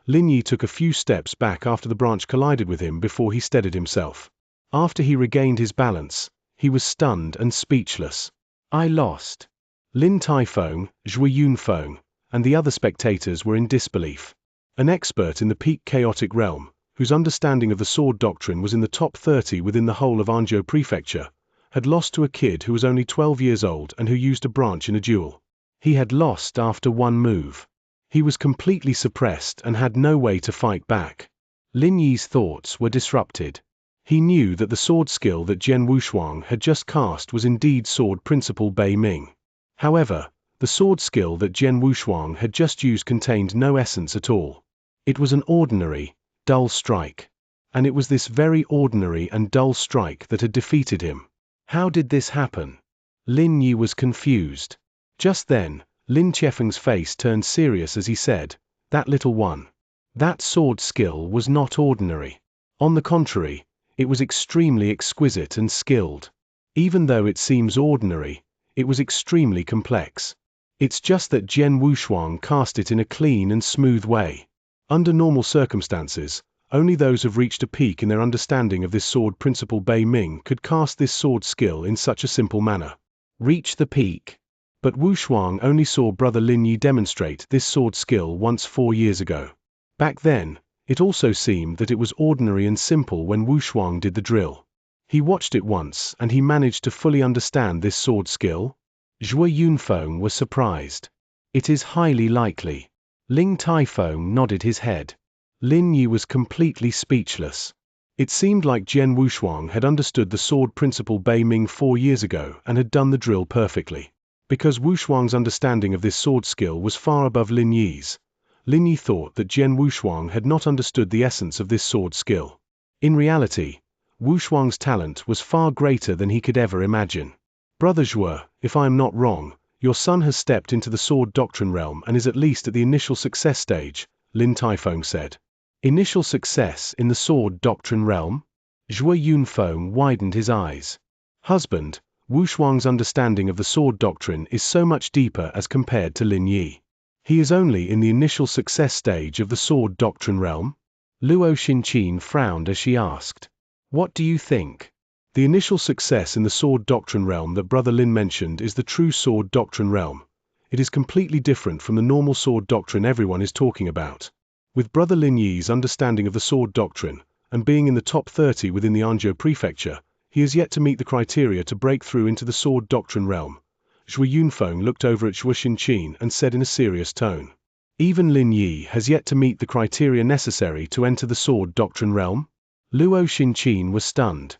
Lin Yi took a few steps back after the branch collided with him before he steadied himself. After he regained his balance, he was stunned and speechless. I lost. Lin Taifeng, Shui Yunfeng, and the other spectators were in disbelief. An expert in the peak chaotic realm, whose understanding of the sword doctrine was in the top 30 within the whole of Anzhou Prefecture, had lost to a kid who was only 12 years old and who used a branch in a duel. He had lost after one move. He was completely suppressed and had no way to fight back. Lin Yi's thoughts were disrupted. He knew that the sword skill that Jian Wushuang had just cast was indeed sword principle Bei Ming. However, the sword skill that Jian Wushuang had just used contained no essence at all. It was an ordinary, dull strike. And it was this very ordinary and dull strike that had defeated him. How did this happen? Lin Yi was confused. Just then, Lin Qiefeng's face turned serious as he said, "That little one. That sword skill was not ordinary. On the contrary, it was extremely exquisite and skilled. Even though it seems ordinary, it was extremely complex. It's just that Jian Wushuang cast it in a clean and smooth way. Under normal circumstances, only those who have reached a peak in their understanding of this sword principle Bei Ming could cast this sword skill in such a simple manner. Reach the peak. But Wushuang only saw brother Lin Yi demonstrate this sword skill once 4 years ago. Back then, it also seemed that it was ordinary and simple when Wushuang did the drill. He watched it once and he managed to fully understand this sword skill? Shui Yunfeng was surprised. It is highly likely. Ling Taifeng nodded his head. Lin Yi was completely speechless. It seemed like Jian Wushuang had understood the sword principle Bei Ming 4 years ago and had done the drill perfectly. Because Wushuang's understanding of this sword skill was far above Lin Yi's, Lin Yi thought that Jian Wushuang had not understood the essence of this sword skill. In reality, Wushuang's talent was far greater than he could ever imagine. Brother Zhuo, if I am not wrong, your son has stepped into the sword doctrine realm and is at least at the initial success stage, Lin Taifeng said. Initial success in the sword doctrine realm? Shui Yunfeng widened his eyes. Husband, Wushuang's understanding of the sword doctrine is so much deeper as compared to Lin Yi. He is only in the initial success stage of the sword doctrine realm? Luo Xinqin frowned as she asked. What do you think? The initial success in the sword doctrine realm that Brother Lin mentioned is the true sword doctrine realm. It is completely different from the normal sword doctrine everyone is talking about. With Brother Lin Yi's understanding of the sword doctrine, and being in the top 30 within the Anzhou Prefecture, he has yet to meet the criteria to break through into the sword doctrine realm. Shui Yunfeng looked over at Shui Xinqin and said in a serious tone. Even Lin Yi has yet to meet the criteria necessary to enter the sword doctrine realm? Luo Xinqin was stunned.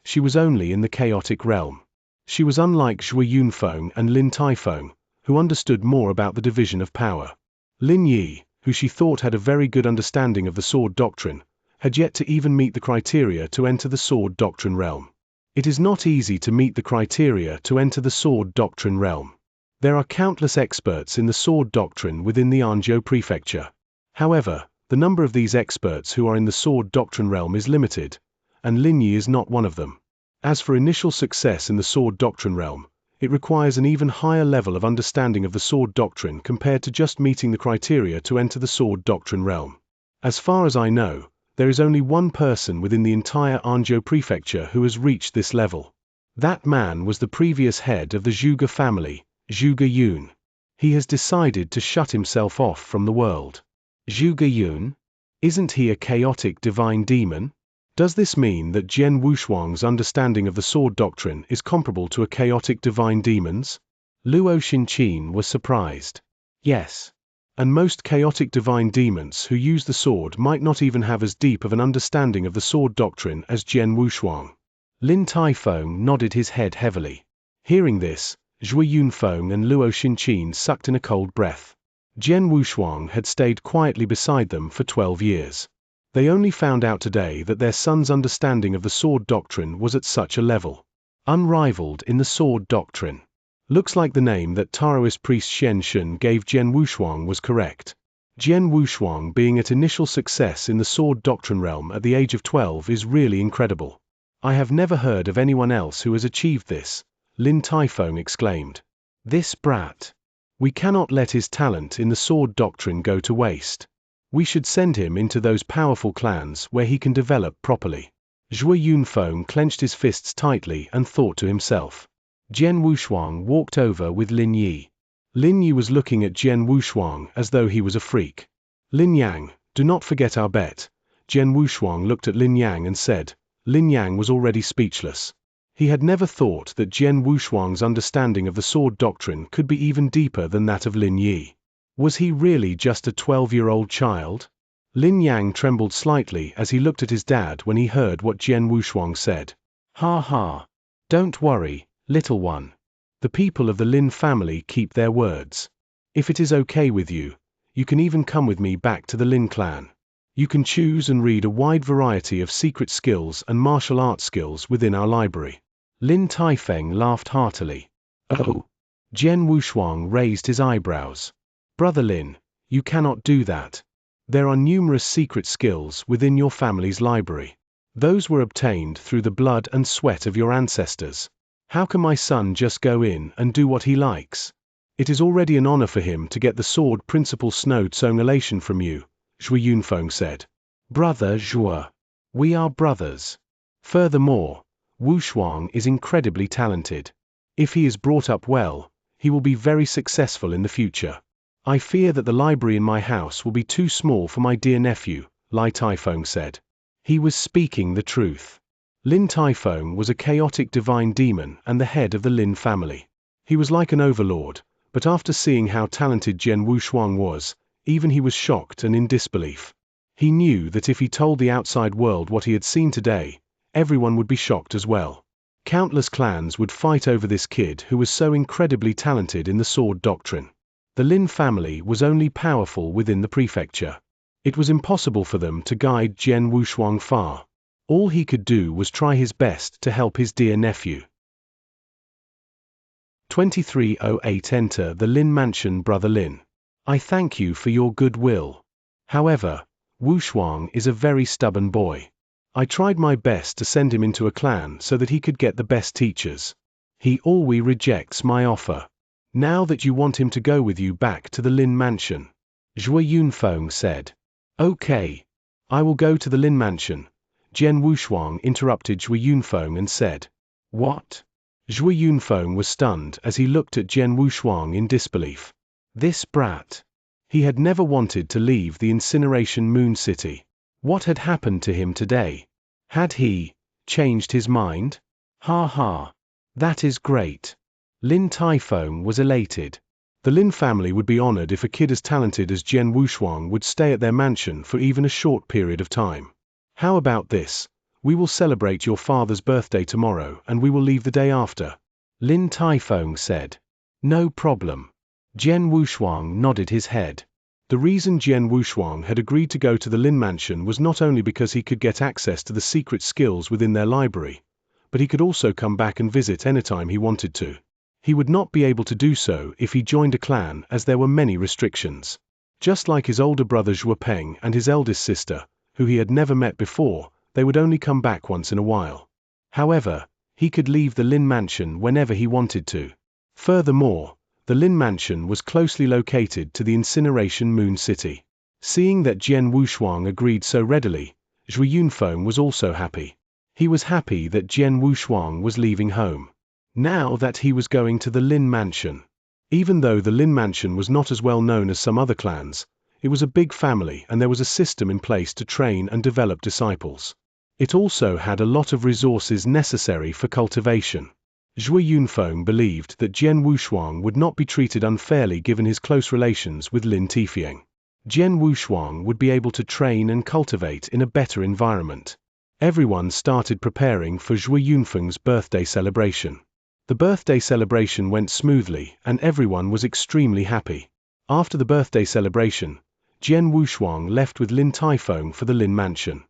She was only in the chaotic realm. She was unlike Shui Yunfeng and Lin Taifeng, who understood more about the division of power. Lin Yi, who she thought had a very good understanding of the sword doctrine, had yet to even meet the criteria to enter the sword doctrine realm. It is not easy to meet the criteria to enter the sword doctrine realm. There are countless experts in the sword doctrine within the Anzhou prefecture. However, the number of these experts who are in the sword doctrine realm is limited, and Lin Yi is not one of them. As for initial success in the sword doctrine realm, it requires an even higher level of understanding of the sword doctrine compared to just meeting the criteria to enter the sword doctrine realm. As far as I know, there is only one person within the entire Anzhou prefecture who has reached this level. That man was the previous head of the Zhuge family, Zhuge Yun. He has decided to shut himself off from the world. Zhuge Yun? Isn't he a chaotic divine demon? Does this mean that Jian Wushuang's understanding of the sword doctrine is comparable to a chaotic divine demon's? Luo Xinqin was surprised. Yes. And most chaotic divine demons who use the sword might not even have as deep of an understanding of the sword doctrine as Jian Wushuang. Lin Taifeng nodded his head heavily. Hearing this, Zhui Yunfeng and Luo Xinqin sucked in a cold breath. Jian Wushuang had stayed quietly beside them for 12 years. They only found out today that their son's understanding of the sword doctrine was at such a level. Unrivaled in the sword doctrine. Looks like the name that Taoist priest Shen Shun gave Jian Wushuang was correct. Jian Wushuang being at initial success in the sword doctrine realm at the age of 12 is really incredible. I have never heard of anyone else who has achieved this, Lin Taifeng exclaimed. This brat. We cannot let his talent in the sword doctrine go to waste. We should send him into those powerful clans where he can develop properly. Zhui Yunfeng clenched his fists tightly and thought to himself. Jian Wushuang walked over with Lin Yi. Lin Yi was looking at Jian Wushuang as though he was a freak. Lin Yang, do not forget our bet. Jian Wushuang looked at Lin Yang and said. Lin Yang was already speechless. He had never thought that Jian Wushuang's understanding of the sword doctrine could be even deeper than that of Lin Yi. Was he really just a 12-year-old child? Lin Yang trembled slightly as he looked at his dad when he heard what Jian Wushuang said. Ha ha. Don't worry, little one. The people of the Lin family keep their words. If it is okay with you, you can even come with me back to the Lin clan. You can choose and read a wide variety of secret skills and martial arts skills within our library. Lin Taifeng laughed heartily. Oh. Jian Wushuang raised his eyebrows. Brother Lin, you cannot do that. There are numerous secret skills within your family's library. Those were obtained through the blood and sweat of your ancestors. How can my son just go in and do what he likes? It is already an honor for him to get the sword principal Snow Tsong elation from you, Zhui Yunfeng said. Brother Zhuo. We are brothers. Furthermore, Wushuang is incredibly talented. If he is brought up well, he will be very successful in the future. I fear that the library in my house will be too small for my dear nephew, Lai Taifeng said. He was speaking the truth. Lin Taifeng was a chaotic divine demon and the head of the Lin family. He was like an overlord, but after seeing how talented Jian Wushuang was, even he was shocked and in disbelief. He knew that if he told the outside world what he had seen today, everyone would be shocked as well. Countless clans would fight over this kid who was so incredibly talented in the sword doctrine. The Lin family was only powerful within the prefecture. It was impossible for them to guide Jian Wushuang far. All he could do was try his best to help his dear nephew. 2308 Enter the Lin Mansion. Brother Lin. I thank you for your goodwill. However, Wushuang is a very stubborn boy. I tried my best to send him into a clan so that he could get the best teachers. He always rejects my offer. Now that you want him to go with you back to the Lin Mansion, Zhui Yunfeng said. Okay. I will go to the Lin Mansion. Jian Wushuang interrupted Zhui Yunfeng and said. What? Zhui Yunfeng was stunned as he looked at Jian Wushuang in disbelief. This brat. He had never wanted to leave the incineration moon city. What had happened to him today? Had he changed his mind? Ha ha. That is great. Lin Taifeng was elated. The Lin family would be honored if a kid as talented as Jian Wushuang would stay at their mansion for even a short period of time. How about this? We will celebrate your father's birthday tomorrow and we will leave the day after. Lin Taifeng said. No problem. Jian Wushuang nodded his head. The reason Jian Wushuang had agreed to go to the Lin Mansion was not only because he could get access to the secret skills within their library, but he could also come back and visit anytime he wanted to. He would not be able to do so if he joined a clan, as there were many restrictions. Just like his older brother Zhuopeng and his eldest sister, who he had never met before, they would only come back once in a while. However, he could leave the Lin Mansion whenever he wanted to. Furthermore, the Lin Mansion was closely located to the Incineration Moon City. Seeing that Jian Wushuang agreed so readily, Zhui Yunfeng was also happy. He was happy that Jian Wushuang was leaving home. Now that he was going to the Lin Mansion. Even though the Lin Mansion was not as well known as some other clans, it was a big family and there was a system in place to train and develop disciples. It also had a lot of resources necessary for cultivation. Zhui Yunfeng believed that Jian Wushuang would not be treated unfairly given his close relations with Lin Tifieng. Jian Wushuang would be able to train and cultivate in a better environment. Everyone started preparing for Zhui Yunfeng's birthday celebration. The birthday celebration went smoothly and everyone was extremely happy. After the birthday celebration, Jian Wushuang left with Lin Taifeng for the Lin Mansion.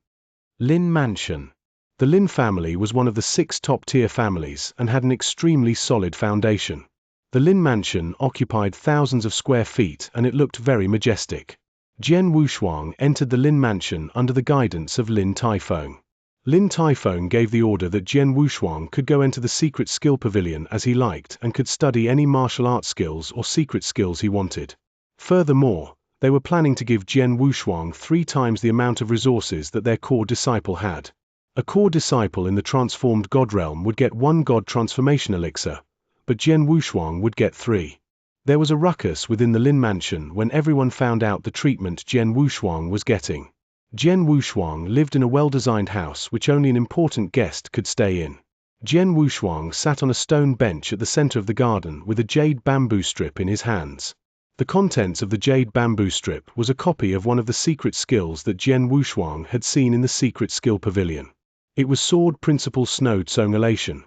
Lin Mansion. The Lin family was one of the 6 top-tier families and had an extremely solid foundation. The Lin Mansion occupied thousands of square feet and it looked very majestic. Jian Wushuang entered the Lin Mansion under the guidance of Lin Taifeng. Lin Taifeng gave the order that Jian Wushuang could go into the secret skill pavilion as he liked and could study any martial arts skills or secret skills he wanted. Furthermore, they were planning to give Jian Wushuang 3 times the amount of resources that their core disciple had. A core disciple in the transformed God realm would get 1 God transformation elixir, but Jian Wushuang would get 3. There was a ruckus within the Lin Mansion when everyone found out the treatment Jian Wushuang was getting. Jian Wushuang lived in a well-designed house which only an important guest could stay in. Jian Wushuang sat on a stone bench at the center of the garden with a jade bamboo strip in his hands. The contents of the jade bamboo strip was a copy of one of the secret skills that Jian Wushuang had seen in the secret skill pavilion. It was Sword Principle Snow Tsongulation.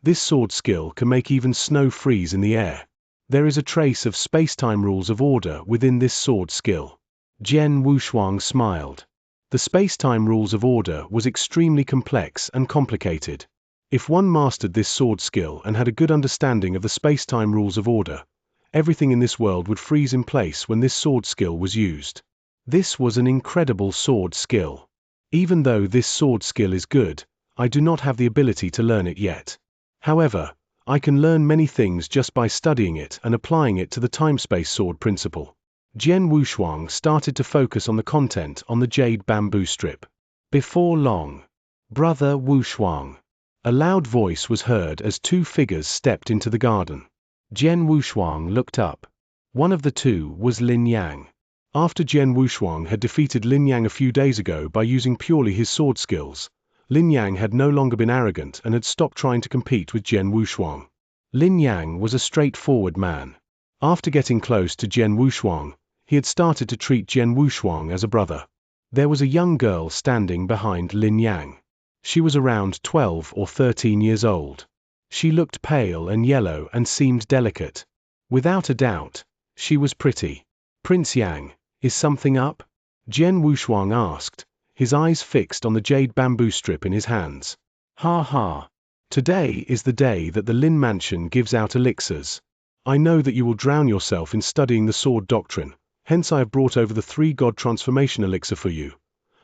This sword skill can make even snow freeze in the air. There is a trace of space-time rules of order within this sword skill. Jian Wushuang smiled. The space-time rules of order was extremely complex and complicated. If one mastered this sword skill and had a good understanding of the space-time rules of order, everything in this world would freeze in place when this sword skill was used. This was an incredible sword skill. Even though this sword skill is good, I do not have the ability to learn it yet. However, I can learn many things just by studying it and applying it to the time-space sword principle. Jian Wushuang started to focus on the content on the jade bamboo strip. Before long, Brother Wushuang. A loud voice was heard as 2 figures stepped into the garden. Jian Wushuang looked up. One of the 2 was Lin Yang. After Jian Wushuang had defeated Lin Yang a few days ago by using purely his sword skills, Lin Yang had no longer been arrogant and had stopped trying to compete with Jian Wushuang. Lin Yang was a straightforward man. After getting close to Jian Wushuang, he had started to treat Jian Wushuang as a brother. There was a young girl standing behind Lin Yang. She was around 12 or 13 years old. She looked pale and yellow and seemed delicate. Without a doubt, she was pretty. Prince Yang, is something up? Jian Wushuang asked, his eyes fixed on the jade bamboo strip in his hands. Ha ha. Today is the day that the Lin Mansion gives out elixirs. I know that you will drown yourself in studying the sword doctrine, hence I have brought over the 3 God transformation elixir for you.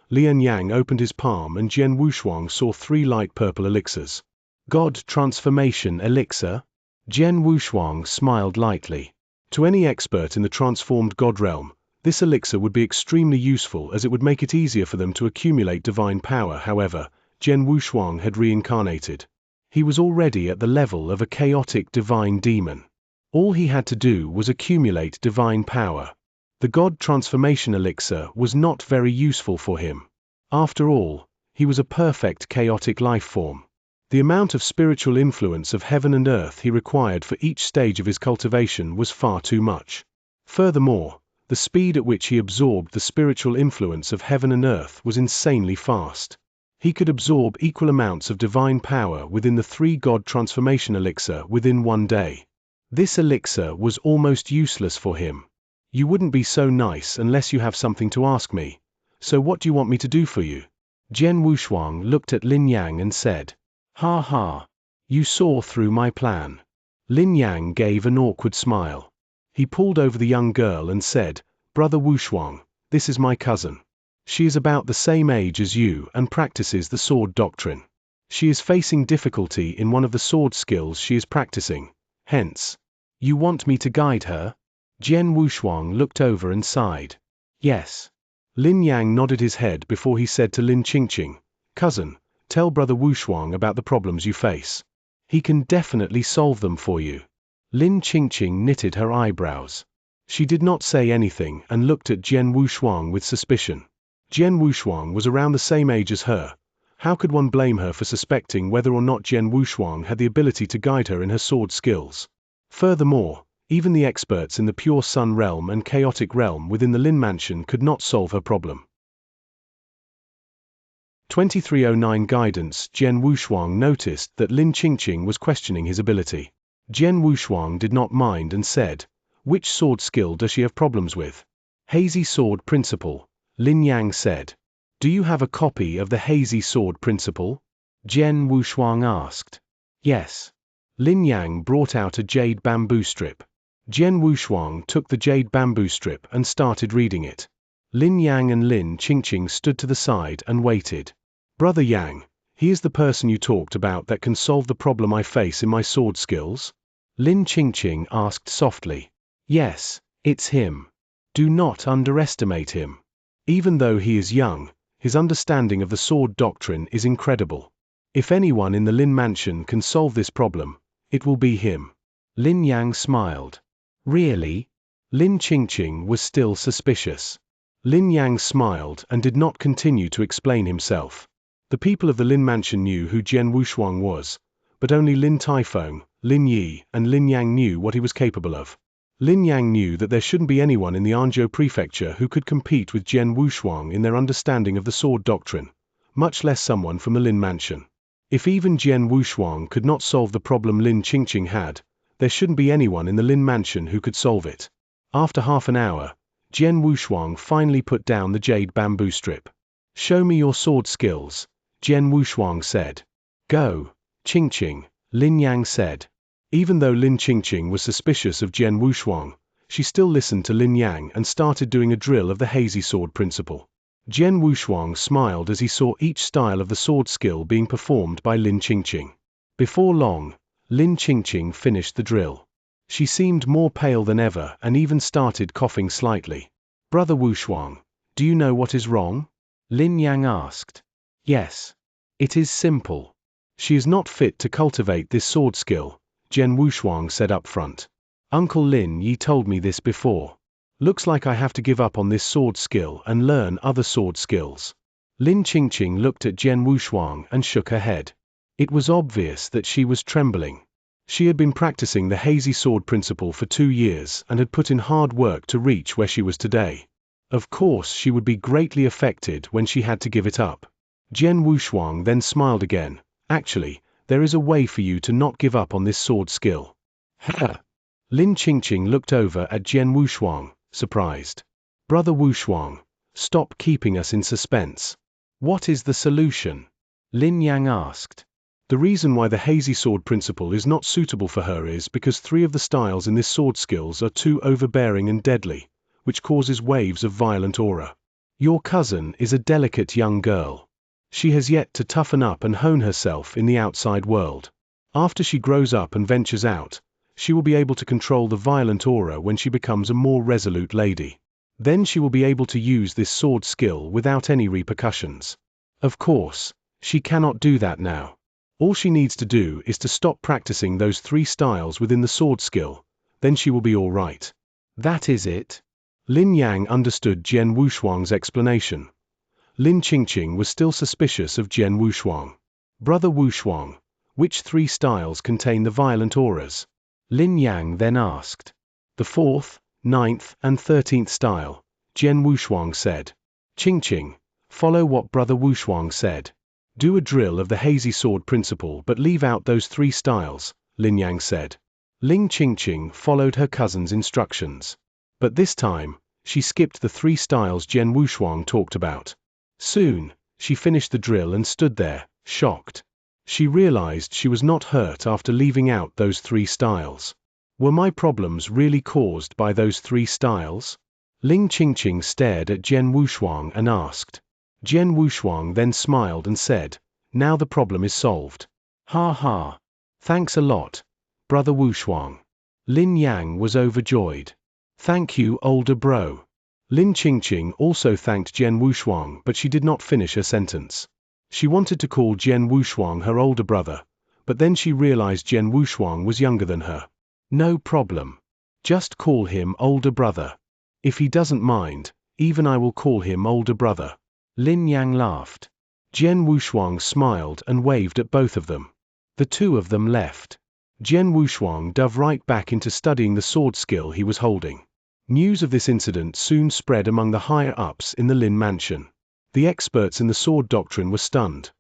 Lian Yang opened his palm and Jian Wushuang saw 3 light purple elixirs. God transformation elixir? Jian Wushuang smiled lightly. To any expert in the transformed God realm, this elixir would be extremely useful as it would make it easier for them to accumulate divine power. However, Jian Wushuang had reincarnated. He was already at the level of a chaotic divine demon. All he had to do was accumulate divine power. The God transformation elixir was not very useful for him. After all, he was a perfect chaotic life form. The amount of spiritual influence of heaven and earth he required for each stage of his cultivation was far too much. Furthermore, the speed at which he absorbed the spiritual influence of heaven and earth was insanely fast. He could absorb equal amounts of divine power within the 3 God transformation elixir within 1 day. This elixir was almost useless for him. You wouldn't be so nice unless you have something to ask me. So what do you want me to do for you? Jian Wushuang looked at Lin Yang and said. Ha ha. You saw through my plan. Lin Yang gave an awkward smile. He pulled over the young girl and said, Brother Wushuang, this is my cousin. She is about the same age as you and practices the sword doctrine. She is facing difficulty in one of the sword skills she is practicing, hence. You want me to guide her? Jian Wushuang looked over and sighed. Yes. Lin Yang nodded his head before he said to Lin Qingqing, Cousin, tell Brother Wushuang about the problems you face. He can definitely solve them for you. Lin Qingqing knitted her eyebrows. She did not say anything and looked at Jian Wushuang with suspicion. Jian Wushuang was around the same age as her. How could one blame her for suspecting whether or not Jian Wushuang had the ability to guide her in her sword skills? Furthermore, even the experts in the Pure Sun realm and Chaotic realm within the Lin Mansion could not solve her problem. 2309 Guidance. Jian Wushuang noticed that Lin Qingqing was questioning his ability. Jian Wushuang did not mind and said, Which sword skill does she have problems with? Hazy Sword Principle, Lin Yang said. Do you have a copy of the Hazy Sword Principle? Jian Wushuang asked. Yes. Lin Yang brought out a jade bamboo strip. Jian Wushuang took the jade bamboo strip and started reading it. Lin Yang and Lin Qingqing stood to the side and waited. Brother Yang, he is the person you talked about that can solve the problem I face in my sword skills? Lin Qingqing asked softly. Yes, it's him. Do not underestimate him. Even though he is young, his understanding of the sword doctrine is incredible. If anyone in the Lin Mansion can solve this problem, it will be him. Lin Yang smiled. Really? Lin Qingqing was still suspicious. Lin Yang smiled and did not continue to explain himself. The people of the Lin Mansion knew who Jian Wushuang was, but only Lin Taifeng, Lin Yi, and Lin Yang knew what he was capable of. Lin Yang knew that there shouldn't be anyone in the Anzhou prefecture who could compete with Jian Wushuang in their understanding of the sword doctrine, much less someone from the Lin Mansion. If even Jian Wushuang could not solve the problem Lin Qingqing had, there shouldn't be anyone in the Lin Mansion who could solve it. After half an hour, Jian Wushuang finally put down the jade bamboo strip. Show me your sword skills, Jian Wushuang said. Go, Qingqing, Lin Yang said. Even though Lin Qingqing was suspicious of Jian Wushuang, she still listened to Lin Yang and started doing a drill of the Hazy Sword Principle. Jian Wushuang smiled as he saw each style of the sword skill being performed by Lin Qingqing. Before long, Lin Qingqing finished the drill. She seemed more pale than ever and even started coughing slightly. Brother Wushuang, do you know what is wrong? Lin Yang asked. Yes. It is simple. She is not fit to cultivate this sword skill, Jian Wushuang said up front. Uncle Lin Yi told me this before. Looks like I have to give up on this sword skill and learn other sword skills. Lin Qingqing looked at Jian Wushuang and shook her head. It was obvious that she was trembling. She had been practicing the Hazy Sword Principle for 2 years and had put in hard work to reach where she was today. Of course she would be greatly affected when she had to give it up. Jian Wushuang then smiled again. Actually, there is a way for you to not give up on this sword skill. Ha! Lin Qingqing looked over at Jian Wushuang, surprised. Brother Wushuang, stop keeping us in suspense. What is the solution? Lin Yang asked. The reason why the Hazy Sword Principle is not suitable for her is because 3 of the styles in this sword skills are too overbearing and deadly, which causes waves of violent aura. Your cousin is a delicate young girl. She has yet to toughen up and hone herself in the outside world. After she grows up and ventures out, she will be able to control the violent aura when she becomes a more resolute lady. Then she will be able to use this sword skill without any repercussions. Of course, she cannot do that now. All she needs to do is to stop practicing those 3 styles within the sword skill, then she will be all right. That is it? Lin Yang understood Jian Wushuang's explanation. Lin Qingqing was still suspicious of Jian Wushuang. Brother Wushuang, which 3 styles contain the violent auras? Lin Yang then asked. The 4th, 9th, and 13th style, Jian Wushuang said. Qingqing, follow what Brother Wushuang said. Do a drill of the Hazy Sword Principle but leave out those 3 styles, Lin Yang said. Lin Qingqing followed her cousin's instructions. But this time, she skipped the 3 styles Jian Wushuang talked about. Soon, she finished the drill and stood there, shocked. She realized she was not hurt after leaving out those 3 styles. Were my problems really caused by those 3 styles? Ling Qingqing stared at Jian Wushuang and asked. Jian Wushuang then smiled and said, "Now the problem is solved." Ha ha. Thanks a lot, Brother Wushuang. Lin Yang was overjoyed. Thank you, older bro. Lin Qingqing also thanked Jian Wushuang, but she did not finish her sentence. She wanted to call Jian Wushuang her older brother, but then she realized Jian Wushuang was younger than her. No problem. Just call him older brother. If he doesn't mind, even I will call him older brother. Lin Yang laughed. Jian Wushuang smiled and waved at both of them. The 2 of them left. Jian Wushuang dove right back into studying the sword skill he was holding. News of this incident soon spread among the higher-ups in the Lin mansion. The experts in the sword doctrine were stunned.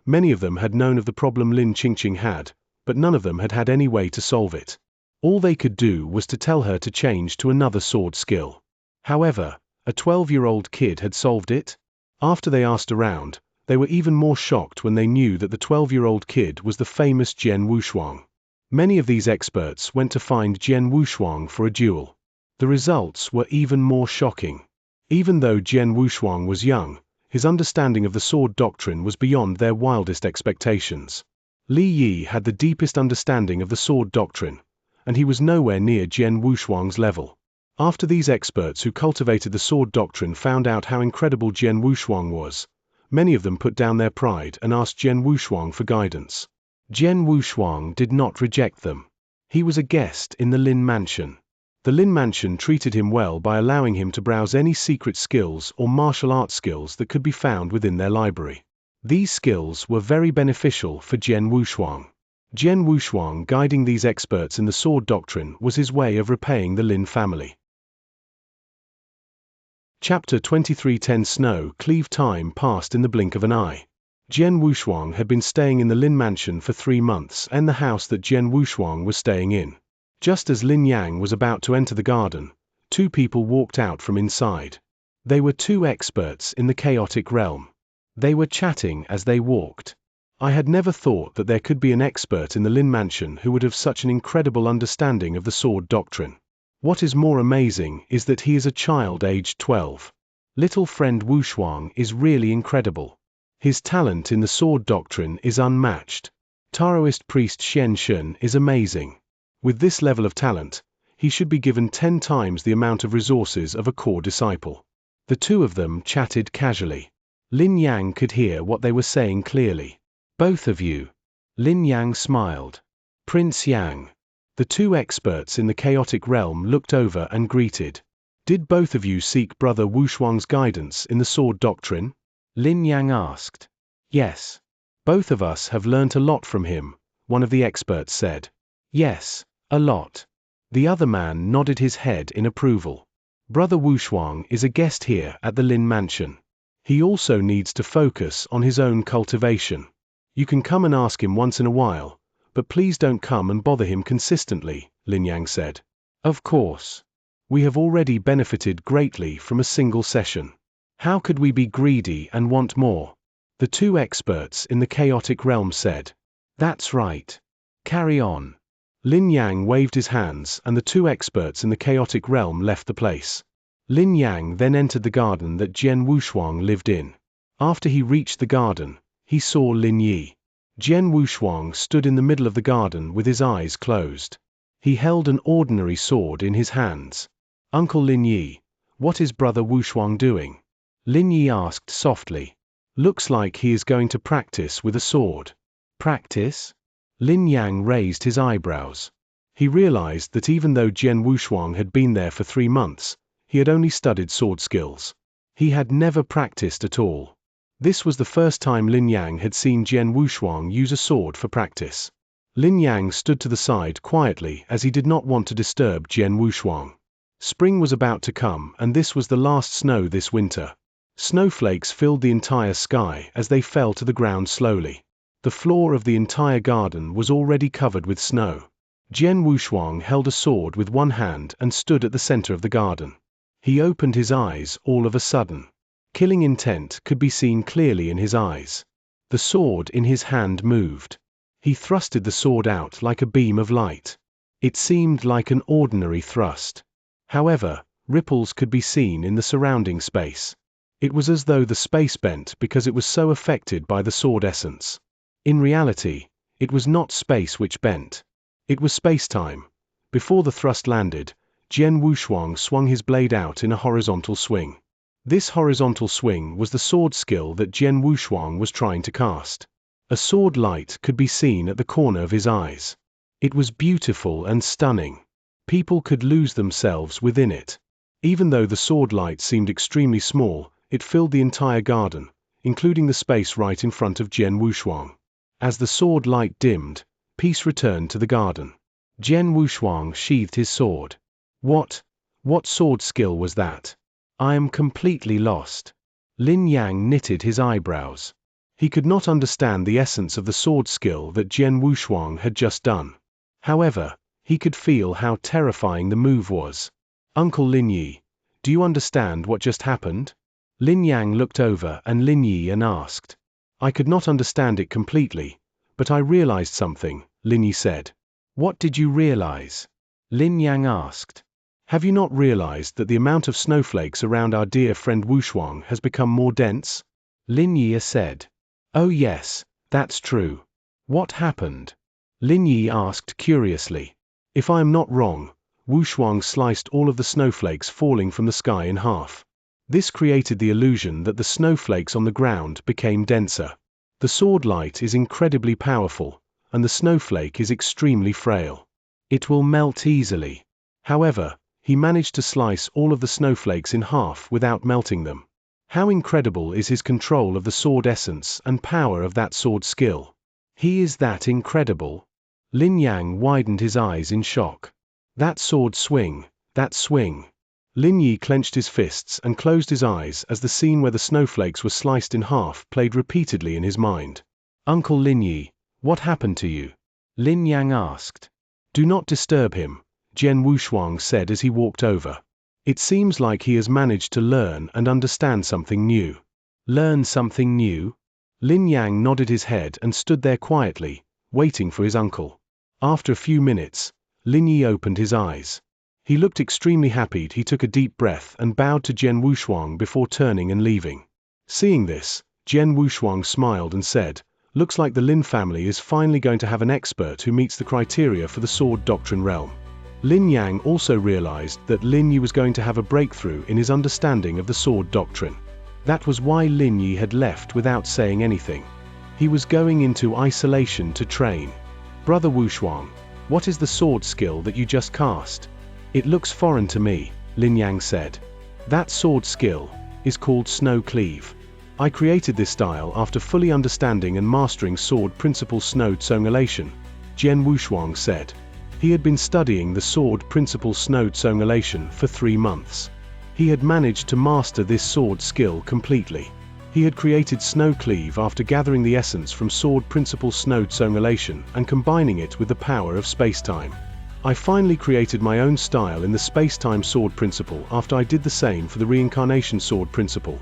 Many of them had known of the problem Lin Qingqing had, but none of them had had any way to solve it. All they could do was to tell her to change to another sword skill. However, a 12-year-old kid had solved it. After they asked around, they were even more shocked when they knew that the 12-year-old kid was the famous Jian Wushuang. Many of these experts went to find Jian Wushuang for a duel. The results were even more shocking. Even though Jian Wushuang was young, his understanding of the sword doctrine was beyond their wildest expectations. Li Yi had the deepest understanding of the sword doctrine, and he was nowhere near Jian Wushuang's level. After these experts who cultivated the sword doctrine found out how incredible Jian Wushuang was, many of them put down their pride and asked Jian Wushuang for guidance. Jian Wushuang did not reject them. He was a guest in the Lin mansion. The Lin mansion treated him well by allowing him to browse any secret skills or martial arts skills that could be found within their library. These skills were very beneficial for Jian Wushuang. Jian Wushuang guiding these experts in the sword doctrine was his way of repaying the Lin family. Chapter 23:10 Snow Cleave. Time passed in the blink of an eye. Jian Wushuang had been staying in the Lin mansion for 3 months and the house that Jian Wushuang was staying in. Just as Lin Yang was about to enter the garden, 2 people walked out from inside. They were 2 experts in the chaotic realm. They were chatting as they walked. I had never thought that there could be an expert in the Lin mansion who would have such an incredible understanding of the sword doctrine. What is more amazing is that he is a child aged 12. Little friend Wushuang is really incredible. His talent in the sword doctrine is unmatched. Taoist priest Xianxia is amazing. With this level of talent, he should be given 10 times the amount of resources of a core disciple. The 2 of them chatted casually. Lin Yang could hear what they were saying clearly. Both of you. Lin Yang smiled. Prince Yang. The 2 experts in the chaotic realm looked over and greeted. Did both of you seek Brother Wushuang's guidance in the sword doctrine? Lin Yang asked. Yes. Both of us have learnt a lot from him, one of the experts said. Yes, a lot. The other man nodded his head in approval. Brother Wushuang is a guest here at the Lin mansion. He also needs to focus on his own cultivation. You can come and ask him once in a while, but please don't come and bother him consistently, Lin Yang said. Of course. We have already benefited greatly from a single session. How could we be greedy and want more? The 2 experts in the chaotic realm said. That's right. Carry on. Lin Yang waved his hands and the 2 experts in the chaotic realm left the place. Lin Yang then entered the garden that Jian Wushuang lived in. After he reached the garden, he saw Lin Yi. Jian Wushuang stood in the middle of the garden with his eyes closed. He held an ordinary sword in his hands. Uncle Lin Yi, what is Brother Wushuang doing? Lin Yi asked softly. Looks like he is going to practice with a sword. Practice? Lin Yang raised his eyebrows. He realized that even though Jian Wushuang had been there for 3 months, he had only studied sword skills. He had never practiced at all. This was the first time Lin Yang had seen Jian Wushuang use a sword for practice. Lin Yang stood to the side quietly as he did not want to disturb Jian Wushuang. Spring was about to come and this was the last snow this winter. Snowflakes filled the entire sky as they fell to the ground slowly. The floor of the entire garden was already covered with snow. Jian Wushuang held a sword with one hand and stood at the center of the garden. He opened his eyes all of a sudden. Killing intent could be seen clearly in his eyes. The sword in his hand moved. He thrusted the sword out like a beam of light. It seemed like an ordinary thrust. However, ripples could be seen in the surrounding space. It was as though the space bent because it was so affected by the sword essence. In reality, it was not space which bent. It was space-time. Before the thrust landed, Jian Wushuang swung his blade out in a horizontal swing. This horizontal swing was the sword skill that Jian Wushuang was trying to cast. A sword light could be seen at the corner of his eyes. It was beautiful and stunning. People could lose themselves within it. Even though the sword light seemed extremely small, it filled the entire garden, including the space right in front of Jian Wushuang. As the sword light dimmed, peace returned to the garden. Jian Wushuang sheathed his sword. What sword skill was that? I am completely lost. Lin Yang knitted his eyebrows. He could not understand the essence of the sword skill that Jian Wushuang had just done. However, he could feel how terrifying the move was. Uncle Lin Yi, do you understand what just happened? Lin Yang looked over and Lin Yi and asked. I could not understand it completely, but I realized something, Lin Yi said. What did you realize? Lin Yang asked. Have you not realized that the amount of snowflakes around our dear friend Wushuang has become more dense? Lin Yi said. Oh yes, that's true. What happened? Lin Yi asked curiously. If I am not wrong, Wushuang sliced all of the snowflakes falling from the sky in half. This created the illusion that the snowflakes on the ground became denser. The sword light is incredibly powerful, and the snowflake is extremely frail. It will melt easily. However, he managed to slice all of the snowflakes in half without melting them. How incredible is his control of the sword essence and power of that sword skill. He is that incredible. Lin Yang widened his eyes in shock. That sword swing, that swing. Lin Yi clenched his fists and closed his eyes as the scene where the snowflakes were sliced in half played repeatedly in his mind. Uncle Lin Yi, what happened to you? Lin Yang asked. Do not disturb him, Jian Wushuang said as he walked over. It seems like he has managed to learn and understand something new. Learn something new? Lin Yang nodded his head and stood there quietly, waiting for his uncle. After a few minutes, Lin Yi opened his eyes. He looked extremely happy. He took a deep breath and bowed to Jian Wushuang before turning and leaving. Seeing this, Jian Wushuang smiled and said, looks like the Lin family is finally going to have an expert who meets the criteria for the sword doctrine realm. Lin Yang also realized that Lin Yi was going to have a breakthrough in his understanding of the sword doctrine. That was why Lin Yi had left without saying anything. He was going into isolation to train. Brother Wushuang, what is the sword skill that you just cast? It looks foreign to me, Lin Yang said. That sword skill is called Snow Cleave. I created this style after fully understanding and mastering sword principle Snow Tsongulation, Jian Wushuang said. He had been studying the sword principle Snow Tsongulation for 3 months. He had managed to master this sword skill completely. He had created Snow Cleave after gathering the essence from sword principle Snow Tsongulation and combining it with the power of space-time. I finally created my own style in the space-time sword principle after I did the same for the reincarnation sword principle.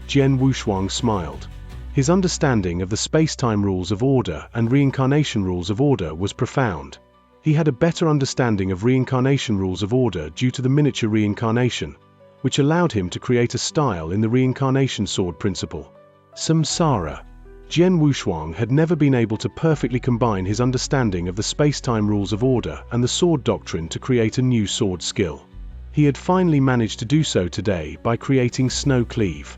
Jian Wushuang smiled. His understanding of the space-time rules of order and reincarnation rules of order was profound. He had a better understanding of reincarnation rules of order due to the miniature reincarnation, which allowed him to create a style in the reincarnation sword principle. Samsara. Jian Wushuang had never been able to perfectly combine his understanding of the space-time rules of order and the sword doctrine to create a new sword skill. He had finally managed to do so today by creating Snow Cleave.